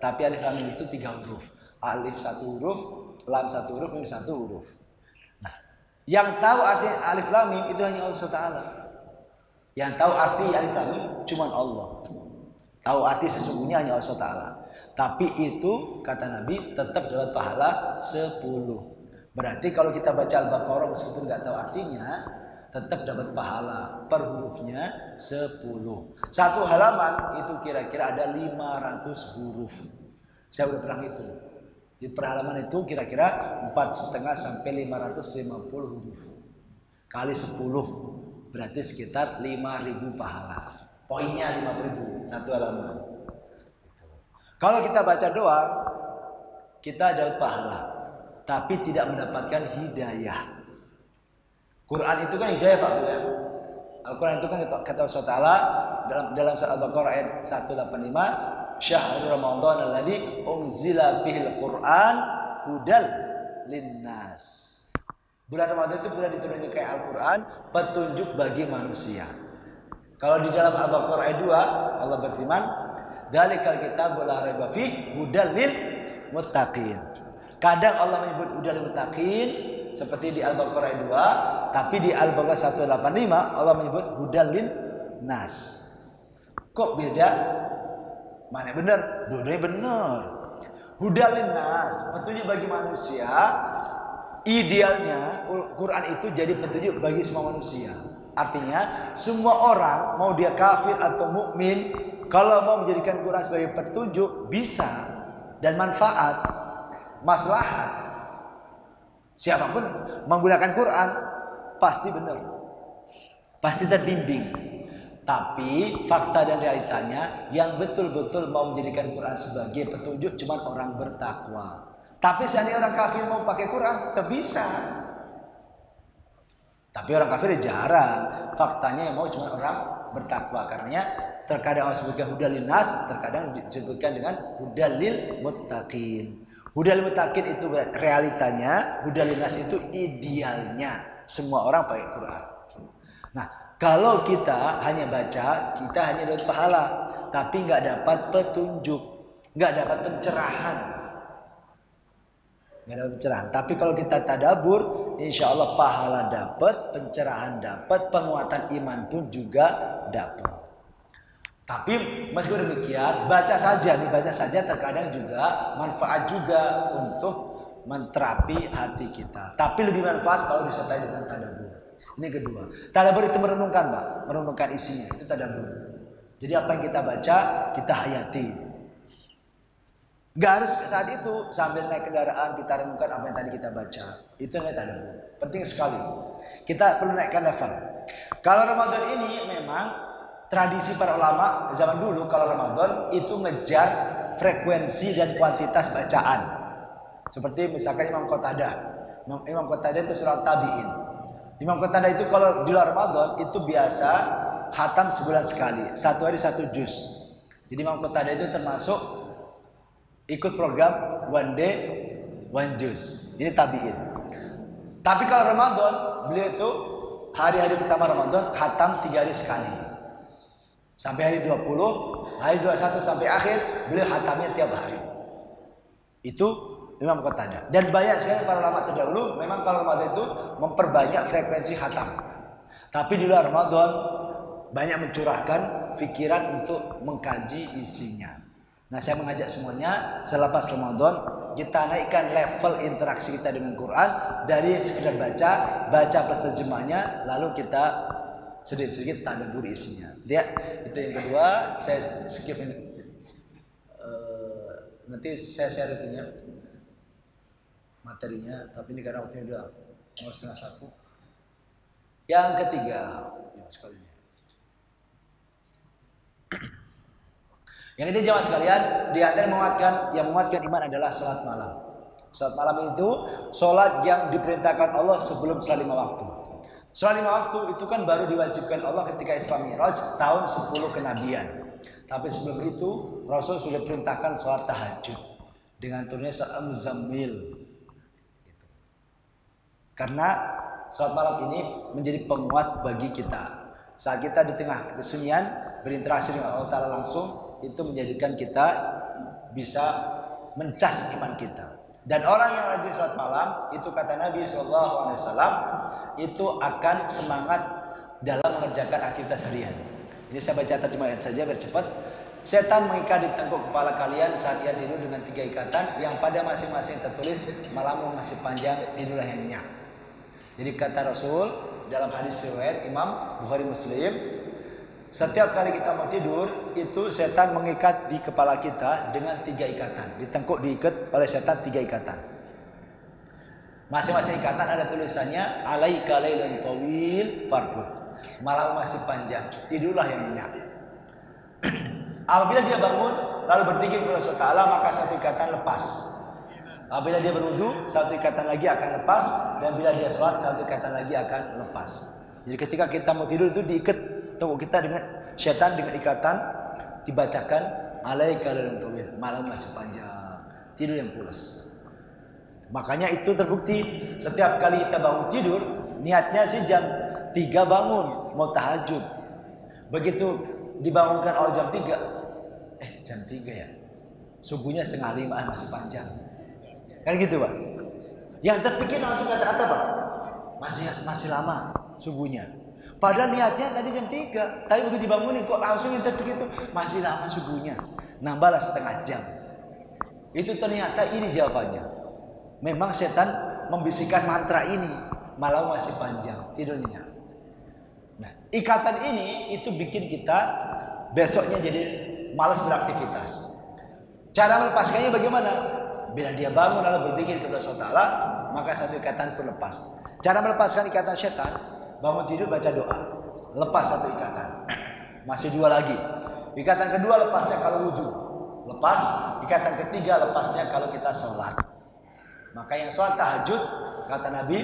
Tapi alif lam mim itu 3 huruf. Alif 1 huruf, lam 1 huruf, mim 1 huruf. Nah, yang tahu arti alif lam mim itu hanya Allah Taala. Yang tahu arti alif lam mim cuma Allah. Tahu arti sesungguhnya hanya Allah Taala. Tapi itu kata Nabi tetap dapat pahala 10. Berarti kalau kita baca Al-Baqarah meskipun nggak tahu artinya, tetap dapat pahala per hurufnya 10. Satu halaman itu kira-kira ada 500 huruf. Saya udah pernah hitung. Di per halaman itu kira-kira 4,5 sampai 550 huruf. Kali 10 berarti sekitar 5.000 pahala. Poinnya 5.000 satu halaman. Kalau kita baca doang, kita dapat pahala, tapi tidak mendapatkan hidayah. Quran itu kan hidayah, Pak Bu ya. Al-Quran itu kan kata Allah Taala dalam surat Al-Baqarah ayat 185, Syahrul Ramadan alladzi unzila fihil Quran hudal linnas. Bulan Ramadan itu bulan diturunkan kayak Al-Quran, petunjuk bagi manusia. Kalau di dalam Al-Baqarah ayat 2 Allah berfirman, "Dzalikal kitabul la raiba fihi hudal lil muttaqin." Kadang Allah menyebut hudal lil muttaqin seperti di Al-Baqarah ayat 2, tapi di Al-Baqarah 185 Allah menyebut hudal lin nas. Kok beda? Mana benar? Dua-duanya benar. Hudal linnas, petunjuk bagi manusia. Idealnya Quran itu jadi petunjuk bagi semua manusia. Artinya semua orang, mau dia kafir atau mukmin, kalau mau menjadikan Quran sebagai petunjuk bisa dan manfaat, maslahat. Siapapun menggunakan Quran pasti benar, pasti terbimbing. Tapi fakta dan realitanya yang betul-betul mau menjadikan Quran sebagai petunjuk cuma orang bertakwa. Tapi seandainya orang kafir mau pakai Quran, tak bisa. Tapi orang kafir jarang. Faktanya yang mau cuma orang bertakwa. Karena terkadang Allah sebutkan hudal linnas, terkadang disebutkan dengan hudal lil muttaqin. Hudal muttaqin itu realitanya, hudal linnas itu idealnya. Semua orang pakai Quran. Nah, kalau kita hanya baca, kita hanya dapat pahala, tapi nggak dapat petunjuk, nggak dapat pencerahan. Nggak ada pencerahan. Tapi kalau kita tadabbur, insya Allah pahala dapat, pencerahan dapat, penguatan iman pun juga dapat. Tapi meskipun demikian, baca saja terkadang juga manfaat juga untuk menterapi hati kita. Tapi lebih manfaat kalau disertai dengan tadabbur. Ini kedua. Tadabbur itu merenungkan, Pak, merenungkan isinya, itu tadabbur. Jadi apa yang kita baca, kita hayati. Gak harus saat itu sambil naik kendaraan kita renungkan apa yang tadi kita baca. Itu namanya tadabbur. Penting sekali. Kita perlu naikkan level. Kalau Ramadan ini memang tradisi para ulama zaman dulu kalau Ramadan itu ngejar frekuensi dan kuantitas bacaan. Seperti misalkan Imam Qatadah. Imam Qatadah itu seorang tabi'in. Imam Qatadah itu kalau di luar Ramadan itu biasa khatam sebulan sekali. 1 hari 1 juz. Jadi Imam Qatadah itu termasuk ikut program one day one juz. Ini tabi'in. Tapi kalau Ramadan, beliau itu hari-hari pertama Ramadan khatam 3 hari sekali. Sampai hari 20, hari 21 sampai akhir beliau khatamnya tiap hari. Itu Imam Qatadah. Dan banyak sekali para ulama terdahulu memang kalau Ramadan itu memperbanyak frekuensi khatam. Tapi di luar Ramadan banyak mencurahkan pikiran untuk mengkaji isinya. Nah, saya mengajak semuanya selepas Ramadan kita naikkan level interaksi kita dengan Quran dari sekedar baca plus terjemahnya, lalu kita sedikit-sedikit tadabbur isinya. Lihat, itu yang kedua. Saya skip ini. Nanti saya share itunya materinya, tapi ini karena waktunya udah mau 12:30. Yang ketiga, sekali. Yang ini jemaah sekalian, di antara yang menguatkan iman adalah salat malam. Salat malam itu salat yang diperintahkan Allah sebelum salat 5 waktu. Salat 5 waktu itu kan baru diwajibkan Allah ketika Isra Mi'raj tahun 10 kenabian. Tapi sebelum itu Rasul sudah perintahkan salat tahajud dengan turunnya surat Al-Muzammil. Karena salat malam ini menjadi penguat bagi kita. Saat kita di tengah kesunyian berinteraksi dengan Allah Ta'ala langsung, itu menjadikan kita bisa mencas iman kita. Dan orang yang rajin salat malam itu kata Nabi SAW itu akan semangat dalam mengerjakan aktivitas harian. Ini saya baca terjemahan saja biar cepat. Setan mengikat di tengkuk kepala kalian saat ia tidur dengan 3 ikatan yang pada masing-masing tertulis malammu masih panjang, tidurlah yang nyenyak. Jadi kata Rasul dalam hadis riwayat Imam Bukhari Muslim, setiap kali kita mau tidur itu setan mengikat di kepala kita dengan 3 ikatan. Di tengkuk diikat oleh setan 3 ikatan. Masing-masing ikatan ada tulisannya alaika lailun tawil farqud. Malam masih panjang, tidurlah yang nyenyak. Apabila dia bangun lalu berzikir kepada Allah Ta'ala, maka 1 ikatan lepas. Apabila dia berwudu, 1 ikatan lagi akan lepas, dan bila dia sholat 1 ikatan lagi akan lepas. Jadi ketika kita mau tidur itu diikat tengkuk kita dengan setan dengan ikatan, dibacakan alaika lailun tawil, malam masih panjang, tidur yang pulas. Makanya itu terbukti setiap kali kita bangun tidur, niatnya sih jam 3 bangun mau tahajud. Begitu dibangunkan oleh jam 3, jam 3 ya, subuhnya 4:30 masih panjang. Kan gitu Pak. Yang terpikir langsung kata-kata Pak, masih lama subuhnya. Padahal niatnya tadi jam 3, tapi begitu dibangunin kok langsung yang terpikir itu masih lama subuhnya. Nambahlah setengah jam. Itu ternyata ini jawabannya. Memang setan membisikkan mantra ini, malam masih panjang tidurnya. Nah, ikatan ini itu bikin kita besoknya jadi malas beraktivitas. Cara melepaskannya bagaimana? Bila dia bangun lalu berzikir kepada Allah Ta'ala, maka satu ikatan pun lepas. Cara melepaskan ikatan setan, bangun tidur baca doa, lepas satu ikatan. Masih dua lagi. Ikatan kedua lepasnya kalau wudhu, lepas. Ikatan ketiga lepasnya kalau kita sholat. Maka yang sholat tahajud, kata Nabi,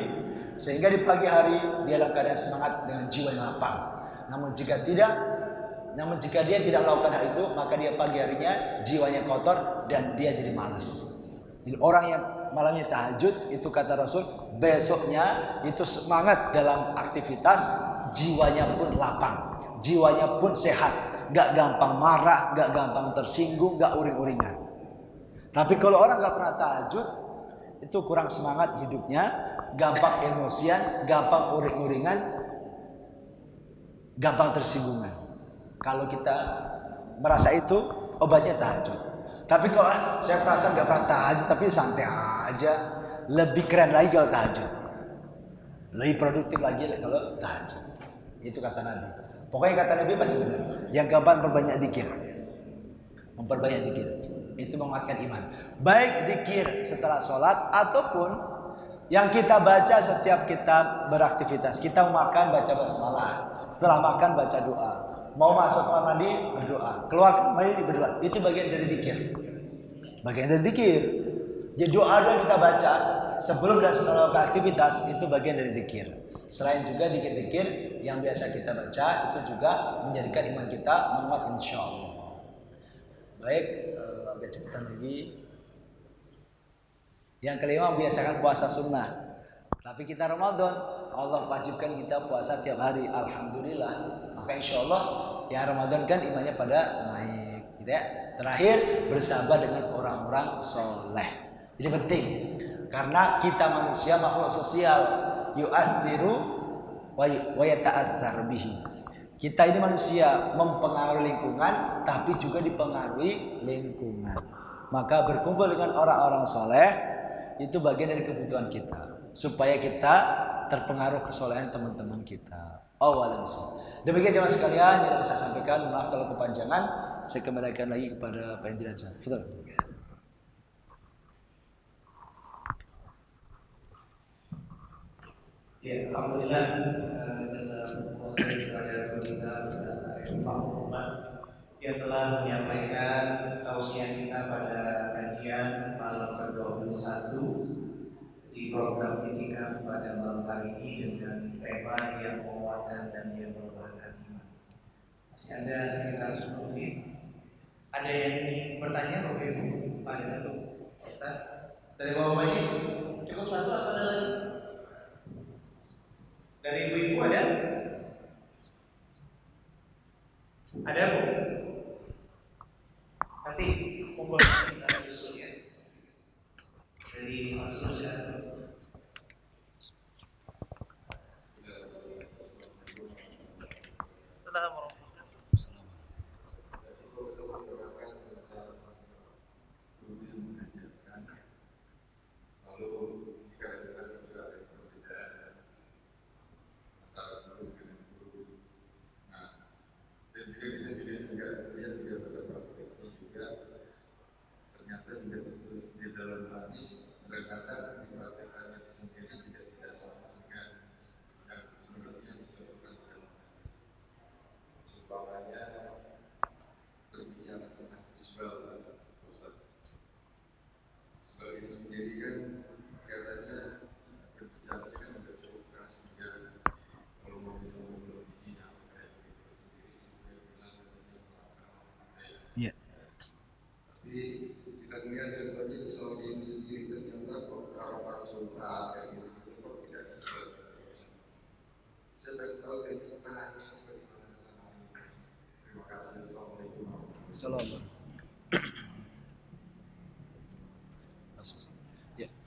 sehingga di pagi hari dia dalam keadaan semangat dengan jiwa yang lapang. Namun jika dia tidak melakukan hal itu, maka dia pagi harinya jiwanya kotor dan dia jadi malas. Jadi orang yang malamnya tahajud itu kata Rasul, besoknya itu semangat dalam aktivitas, jiwanya pun lapang, jiwanya pun sehat, gak gampang marah, gak gampang tersinggung, gak uring-uringan. Tapi kalau orang gak pernah tahajud, itu kurang semangat hidupnya, gampang emosian, gampang uring-uringan, gampang tersinggungan. Kalau kita merasa itu, obatnya tahajud. Tapi kalau saya perasaan gak pernah tahajud tapi santai aja, lebih keren lagi kalau tahajud, lebih produktif lagi kalau tahajud. Itu kata Nabi. Pokoknya kata Nabi pasti benar. Yang keempat, perbanyak zikir. Memperbanyak zikir itu menguatkan iman. Baik zikir setelah sholat ataupun yang kita baca setiap kita beraktivitas. Kita mau makan baca basmalah, setelah makan baca doa. Mau masuk kamar mandi berdoa, keluar kamar mandi berdoa. Itu bagian dari zikir. Bagian dari zikir. Jadi doa yang kita baca sebelum dan setelah aktivitas itu bagian dari zikir. Selain juga zikir-zikir yang biasa kita baca itu juga menjadikan iman kita menguat insya Allah. Baik, agak cepetan lagi. Yang kelima, biasakan puasa sunnah. Tapi kita Ramadan, Allah wajibkan kita puasa tiap hari. Alhamdulillah. Maka insya Allah yang Ramadan kan imannya pada naik, gitu ya. Terakhir, bersahabat dengan orang-orang soleh. Jadi penting, karena kita manusia makhluk sosial, yu'athiru wa yata'azzar bihi. Kita ini manusia mempengaruhi lingkungan, tapi juga dipengaruhi lingkungan. Maka berkumpul dengan orang-orang soleh itu bagian dari kebutuhan kita, supaya kita terpengaruh kesolehan teman-teman kita. Demikian jemaah sekalian yang bisa sampaikan. Maaf kalau kepanjangan. Saya kembalikan lagi kepada Pak Indriansyah. Ya, alhamdulillah. Jazakumullah khair kepada guru kita Ustaz Arif Muhammad yang telah menyampaikan tausiah kita pada kajian malam ke-21 di program Itikaf pada malam hari ini dengan tema yang menguatkan dan yang melembahkan iman. Masih ada sekitar 10 menit. Ada yang ingin bertanya Bapak Ibu? Ada satu Ustaz dari bawahnya cukup satu atau ada lagi? Dari ibu-ibu ada? Ada Bu? Nanti kumpul sama Yusuf ya. Dari Mas Yusuf ya.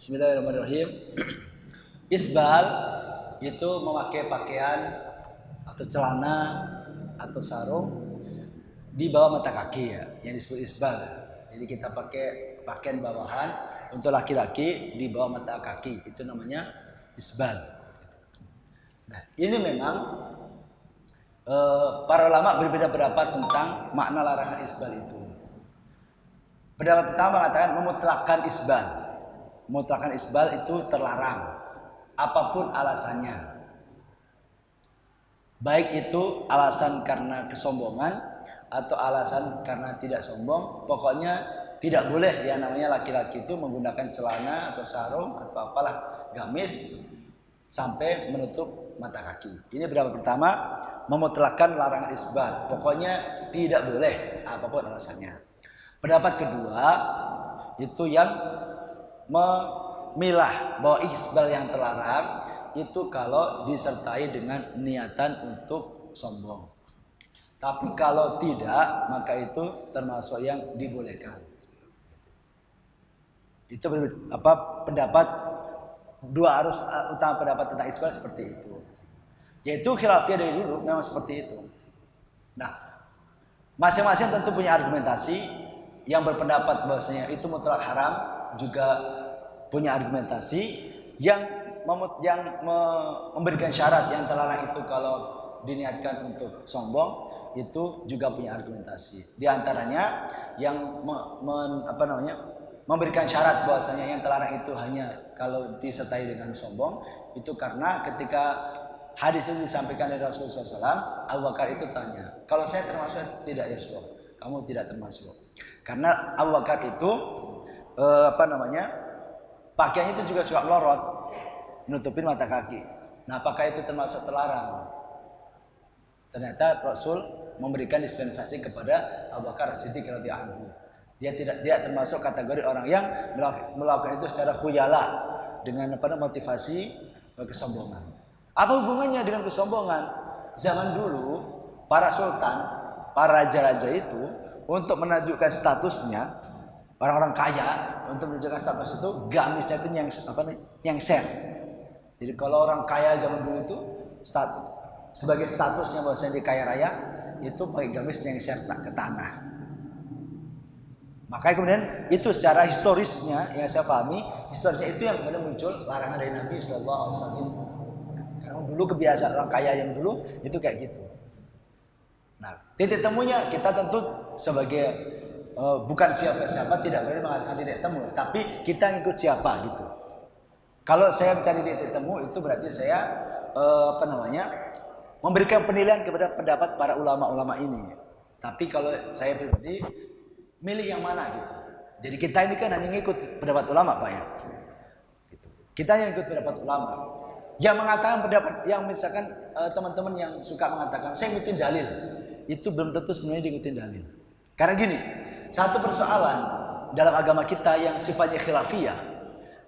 Bismillahirrahmanirrahim. Isbal itu memakai pakaian atau celana atau sarung di bawah mata kaki ya, yang disebut isbal. Jadi kita pakai pakaian bawahan untuk laki-laki di bawah mata kaki, itu namanya isbal. Nah, ini memang para ulama berbeda pendapat tentang makna larangan isbal itu. Pendapat pertama mengatakan memutlakkan isbal. Memutlakkan isbal itu terlarang, apapun alasannya. Baik itu alasan karena kesombongan atau alasan karena tidak sombong, pokoknya tidak boleh yang namanya laki-laki itu menggunakan celana atau sarung atau apalah gamis sampai menutup mata kaki. Ini pendapat pertama, memutlakkan larangan isbal, pokoknya tidak boleh apapun alasannya. Pendapat kedua itu yang memilah bahwa isbal yang terlarang itu kalau disertai dengan niatan untuk sombong. Tapi kalau tidak, maka itu termasuk yang dibolehkan. Itu pendapat dua arus utama pendapat tentang isbal seperti itu. Yaitu khilafiyah dari dulu memang seperti itu. Nah, masing-masing tentu punya argumentasi. Yang berpendapat bahwasanya itu mutlak haram juga punya argumentasi. Yang memberikan syarat yang terlarang itu kalau diniatkan untuk sombong itu juga punya argumentasi. Di antaranya yang memberikan syarat bahwasanya yang terlarang itu hanya kalau disertai dengan sombong itu karena ketika hadis itu disampaikan oleh Rasulullah SAW, Abu Bakar itu tanya, kalau saya termasuk tidak ya Rasulullah? Kamu tidak termasuk. Karena Abu Bakar itu pakaiannya itu juga suka melorot, nutupin mata kaki. Nah, apakah itu termasuk terlarang? Ternyata Rasul memberikan dispensasi kepada Abu Bakar Siddiq radhiyallahu anhu. Dia tidak termasuk kategori orang yang melakukan itu secara khuyala dengan motivasi kesombongan. Apa hubungannya dengan kesombongan? Zaman dulu para sultan, para raja-raja itu untuk menunjukkan statusnya, orang-orang kaya untuk menunjukkan status itu gamisnya itu yang share. Jadi kalau orang kaya zaman dulu itu sebagai statusnya bahwasanya dia kaya raya itu pakai gamis yang share ke tanah. Makanya kemudian itu secara historisnya yang saya pahami, historisnya itu yang kemudian muncul larangan dari Nabi Sallallahu Alaihi Wasallam. Karena dulu kebiasaan orang kaya yang dulu itu kayak gitu. Nah, titik temunya kita tentu sebagai bukan siapa-siapa tidak boleh mengatakan titik temu, tapi kita ngikut siapa gitu. Kalau saya mencari titik temu itu berarti saya memberikan penilaian kepada pendapat para ulama-ulama ini. Tapi kalau saya pribadi milih yang mana gitu. Jadi kita ini kan hanya ngikut pendapat ulama Pak ya. Gitu. Kita yang ikut pendapat ulama. Yang mengatakan pendapat yang misalkan teman-teman yang suka mengatakan saya ngikutin dalil, itu belum tentu sebenarnya diikutin dalil. Karena gini, satu persoalan dalam agama kita yang sifatnya khilafiyah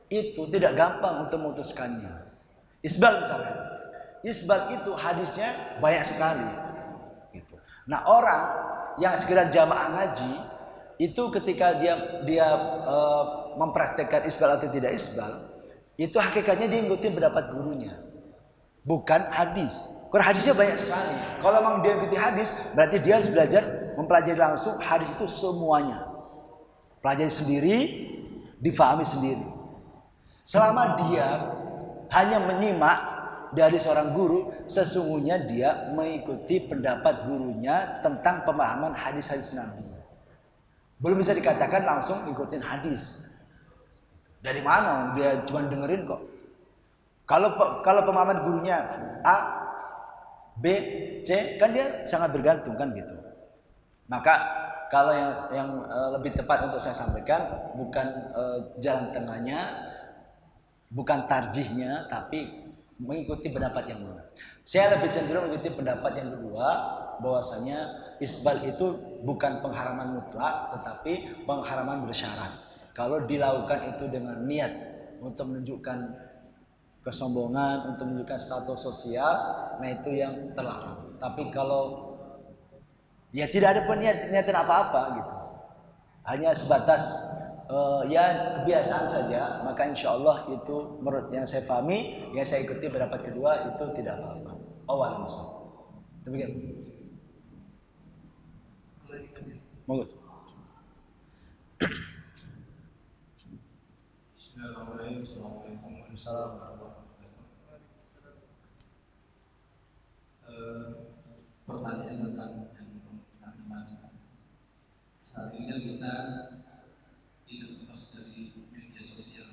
itu tidak gampang untuk memutuskannya. Isbal misalkan, isbal itu hadisnya banyak sekali. Gitu. Nah orang yang sekedar jamaah ngaji itu ketika dia mempraktekkan isbal atau tidak isbal, itu hakikatnya dia ngikutin pendapat gurunya, bukan hadis. Karena hadisnya banyak sekali. Kalau memang dia ikuti hadis, berarti dia harus belajar mempelajari langsung hadis itu semuanya. Pelajari sendiri, difahami sendiri. Selama dia hanya menyimak dari seorang guru, sesungguhnya dia mengikuti pendapat gurunya tentang pemahaman hadis-hadis Nabi. Belum bisa dikatakan langsung ikutin hadis. Dari mana? Dia cuma dengerin kok. Kalau pemahaman gurunya A, B, C, kan dia sangat bergantung kan gitu. Maka kalau yang lebih tepat untuk saya sampaikan bukan jalan tengahnya, bukan tarjihnya, tapi mengikuti pendapat yang mana. Saya lebih cenderung mengikuti pendapat yang kedua, bahwasanya isbal itu bukan pengharaman mutlak, tetapi pengharaman bersyarat. Kalau dilakukan itu dengan niat untuk menunjukkan kesombongan, untuk menunjukkan status sosial, nah itu yang terlarang. Tapi kalau ya tidak ada niatan apa-apa gitu, hanya sebatas ya kebiasaan saja, maka insya Allah itu menurut yang saya pahami, yang saya ikuti pendapat kedua itu tidak apa-apa. Awal misalnya. Demikian. Kalau di sini. Monggo. Assalamualaikum warahmatullahi wabarakatuh. Pertanyaan tentang iman. Saat ini kan kita tidak lepas dari media sosial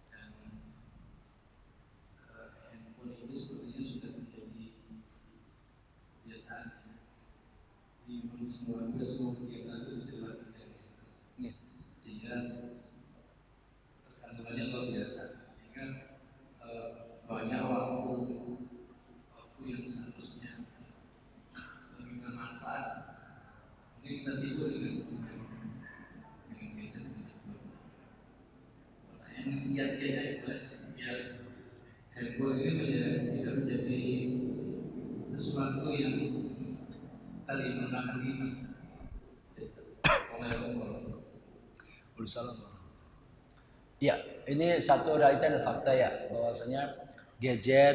dan handphone itu sepertinya sudah menjadi kebiasaan. Di semua kegiatan itu bisa dilakukan dari handphone, sehingga ketergantungannya luar biasa. Sehingga banyak waktu yang seharusnya lebih bermanfaat, mungkin kita sibuk dengan gadget, dengan handphone. Pertanyaan kiat-kiatnya biar handphone ini tidak menjadi sesuatu yang tadi menekan iman. Ya, ini satu realita dan fakta ya, bahwasanya gadget,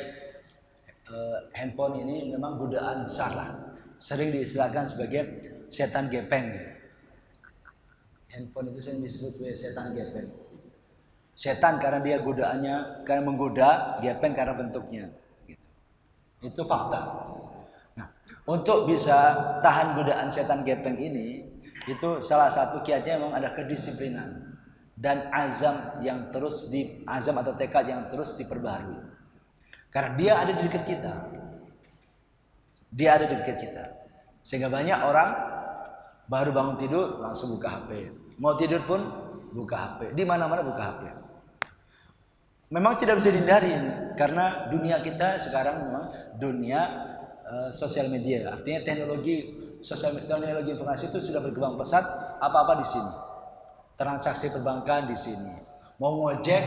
handphone ini memang godaan besar lah. Sering diistilahkan sebagai setan gepeng. Handphone itu sering disebut sebagai setan gepeng. Setan karena dia godaannya, karena menggoda, gepeng karena bentuknya. Gitu. Itu fakta. Nah, untuk bisa tahan godaan setan gepeng ini, itu salah satu kiatnya memang ada kedisiplinan dan azam yang terus azam atau tekad yang terus diperbaharui. Karena dia ada di dekat kita. Dia ada di dekat kita. Sehingga banyak orang baru bangun tidur langsung buka HP. Mau tidur pun buka HP. Di mana-mana buka HP. Memang tidak bisa dihindari karena dunia kita sekarang memang dunia sosial media. Artinya teknologi informasi itu sudah berkembang pesat, apa-apa di sini. Transaksi perbankan di sini. Mau ngojek,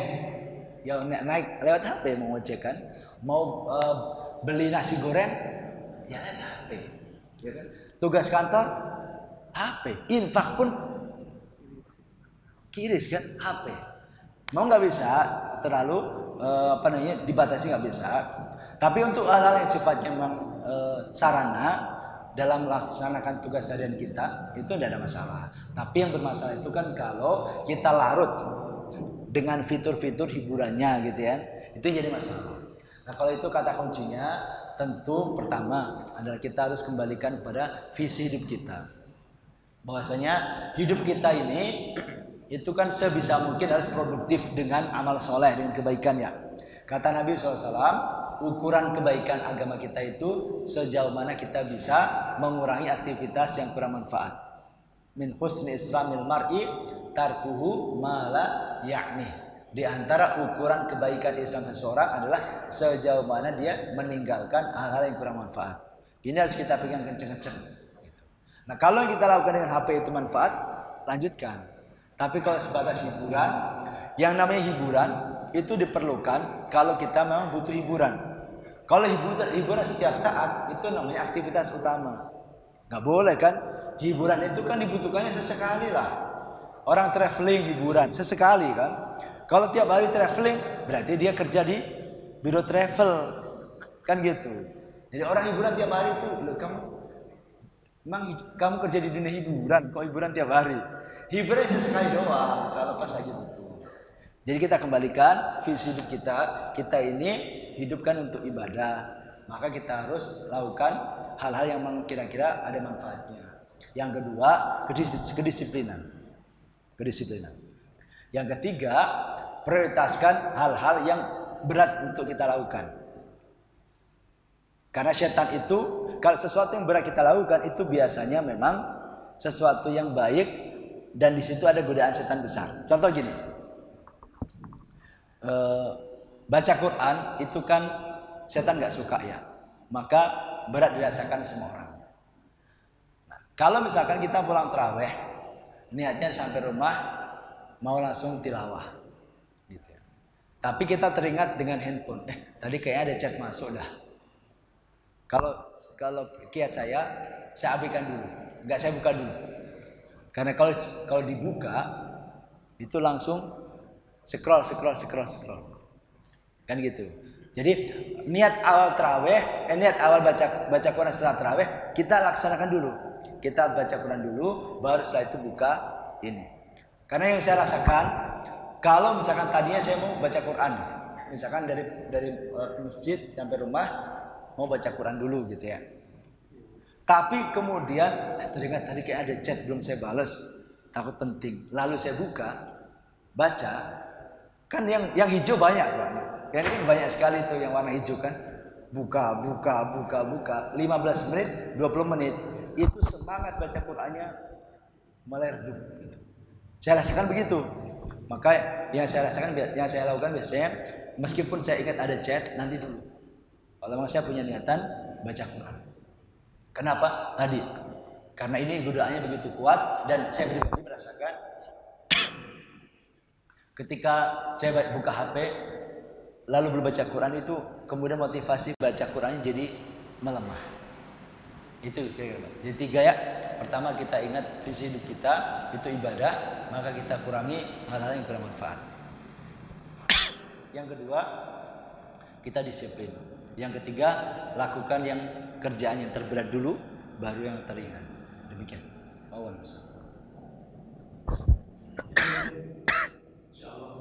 ya naik lewat HP mau ngojek kan. Mau beli nasi goreng, ya lewat HP. Ya kan? Tugas kantor, HP. Infak pun kiris kan, HP. Mau nggak bisa terlalu dibatasi, nggak bisa. Tapi untuk hal-hal yang sifatnya memang sarana dalam melaksanakan tugas harian kita itu tidak ada masalah. Tapi yang bermasalah itu kan kalau kita larut dengan fitur-fitur hiburannya gitu ya, itu jadi masalah. Nah kalau itu kata kuncinya tentu pertama adalah kita harus kembalikan kepada visi hidup kita. Bahwasanya hidup kita ini itu kan sebisa mungkin harus produktif dengan amal soleh, dengan kebaikan ya. Kata Nabi SAW, ukuran kebaikan agama kita itu sejauh mana kita bisa mengurangi aktivitas yang kurang manfaat. Min husni islamil mar'i tarkuhu ma la ya'ni. Di antara ukuran kebaikan Islam seseorang adalah sejauh mana dia meninggalkan hal-hal yang kurang manfaat. Ini harus kita pegang kenceng-kenceng. Nah kalau yang kita lakukan dengan HP itu manfaat, lanjutkan. Tapi kalau sebatas hiburan, yang namanya hiburan itu diperlukan kalau kita memang butuh hiburan. Kalau hiburan setiap saat itu namanya aktivitas utama. Nggak boleh kan? Hiburan itu kan dibutuhkannya sesekali lah. Orang traveling hiburan sesekali kan. Kalau tiap hari traveling berarti dia kerja di biro travel kan gitu. Jadi orang hiburan tiap hari itu, loh kamu kerja di dunia hiburan, kok hiburan tiap hari? Hiburan sesekali doang kalau pas lagi itu. Jadi kita kembalikan visi hidup kita ini hidupkan untuk ibadah. Maka kita harus lakukan hal-hal yang kira-kira ada manfaatnya. Yang kedua, kedisiplinan. Yang ketiga, prioritaskan hal-hal yang berat untuk kita lakukan. Karena setan itu, kalau sesuatu yang berat kita lakukan itu biasanya memang sesuatu yang baik dan di situ ada godaan setan besar. Contoh gini, baca Quran itu kan setan nggak suka ya, maka berat dirasakan semua orang. Kalau misalkan kita pulang taraweh, niatnya sampai rumah mau langsung tilawah, gitu ya. Tapi kita teringat dengan handphone, tadi kayaknya ada chat masuk dah. Kalau kiat saya abaikan dulu, saya buka dulu. Karena kalau dibuka itu langsung scroll, kan gitu. Jadi niat awal taraweh, niat awal baca Quran setelah taraweh kita laksanakan dulu. Kita baca Quran dulu, baru setelah itu buka ini. Karena yang saya rasakan Kalau misalkan tadinya saya mau baca Quran, misalkan dari masjid sampai rumah mau baca Quran dulu gitu ya. Tapi kemudian teringat tadi kayak ada chat belum saya bales, takut penting. Lalu saya buka, baca, kan yang hijau banyak Pak. Yang ini kan banyak sekali tuh yang warna hijau kan. Buka, 15 menit, 20 menit. Itu semangat baca Qurannya meredup gitu. Saya rasakan begitu. Maka yang saya lakukan biasanya, meskipun saya ingat ada chat, nanti dulu. Kalau memang saya punya niatan baca Quran. Kenapa? Tadi karena ini godaannya begitu kuat dan saya pribadi merasakan ketika saya buka HP lalu berbaca Quran itu kemudian motivasi baca Qurannya jadi melemah. Itu kira-kira. Jadi 3 ya. Pertama kita ingat visi hidup kita itu ibadah, maka kita kurangi hal-hal yang kurang manfaat. Yang kedua, kita disiplin. Yang ketiga, lakukan yang kerjaan yang terberat dulu, baru yang teringan. Demikian. Insyaallah.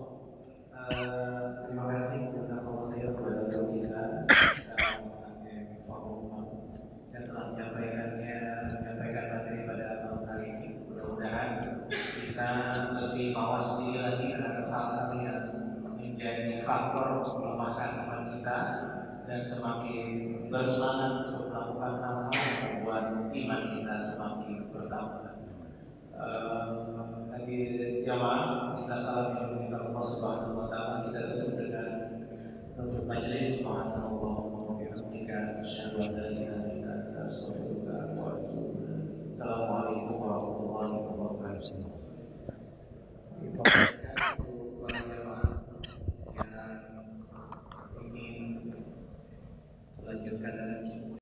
Terima kasih jazakallahu khairan kepada guru kita yang telah menyampaikan materi pada malam hari ini. Mudah-mudahan kita lebih mawas diri lagi terhadap hal-hal yang menjadi faktor melemahkan iman kita dan semakin bersemangat untuk melakukan hal-hal yang membuat iman kita semakin bertambah. Hadir jamaah, kita salam yang dimuliakan Allah Subhanahu wa taala. Kita tutup dengan penutup majelis. Subhanallah wa bihamdika asyhadu an la ilaha illa anta astaghfiruka wa atubu ilaik. Assalamualaikum warahmatullahi wabarakatuh.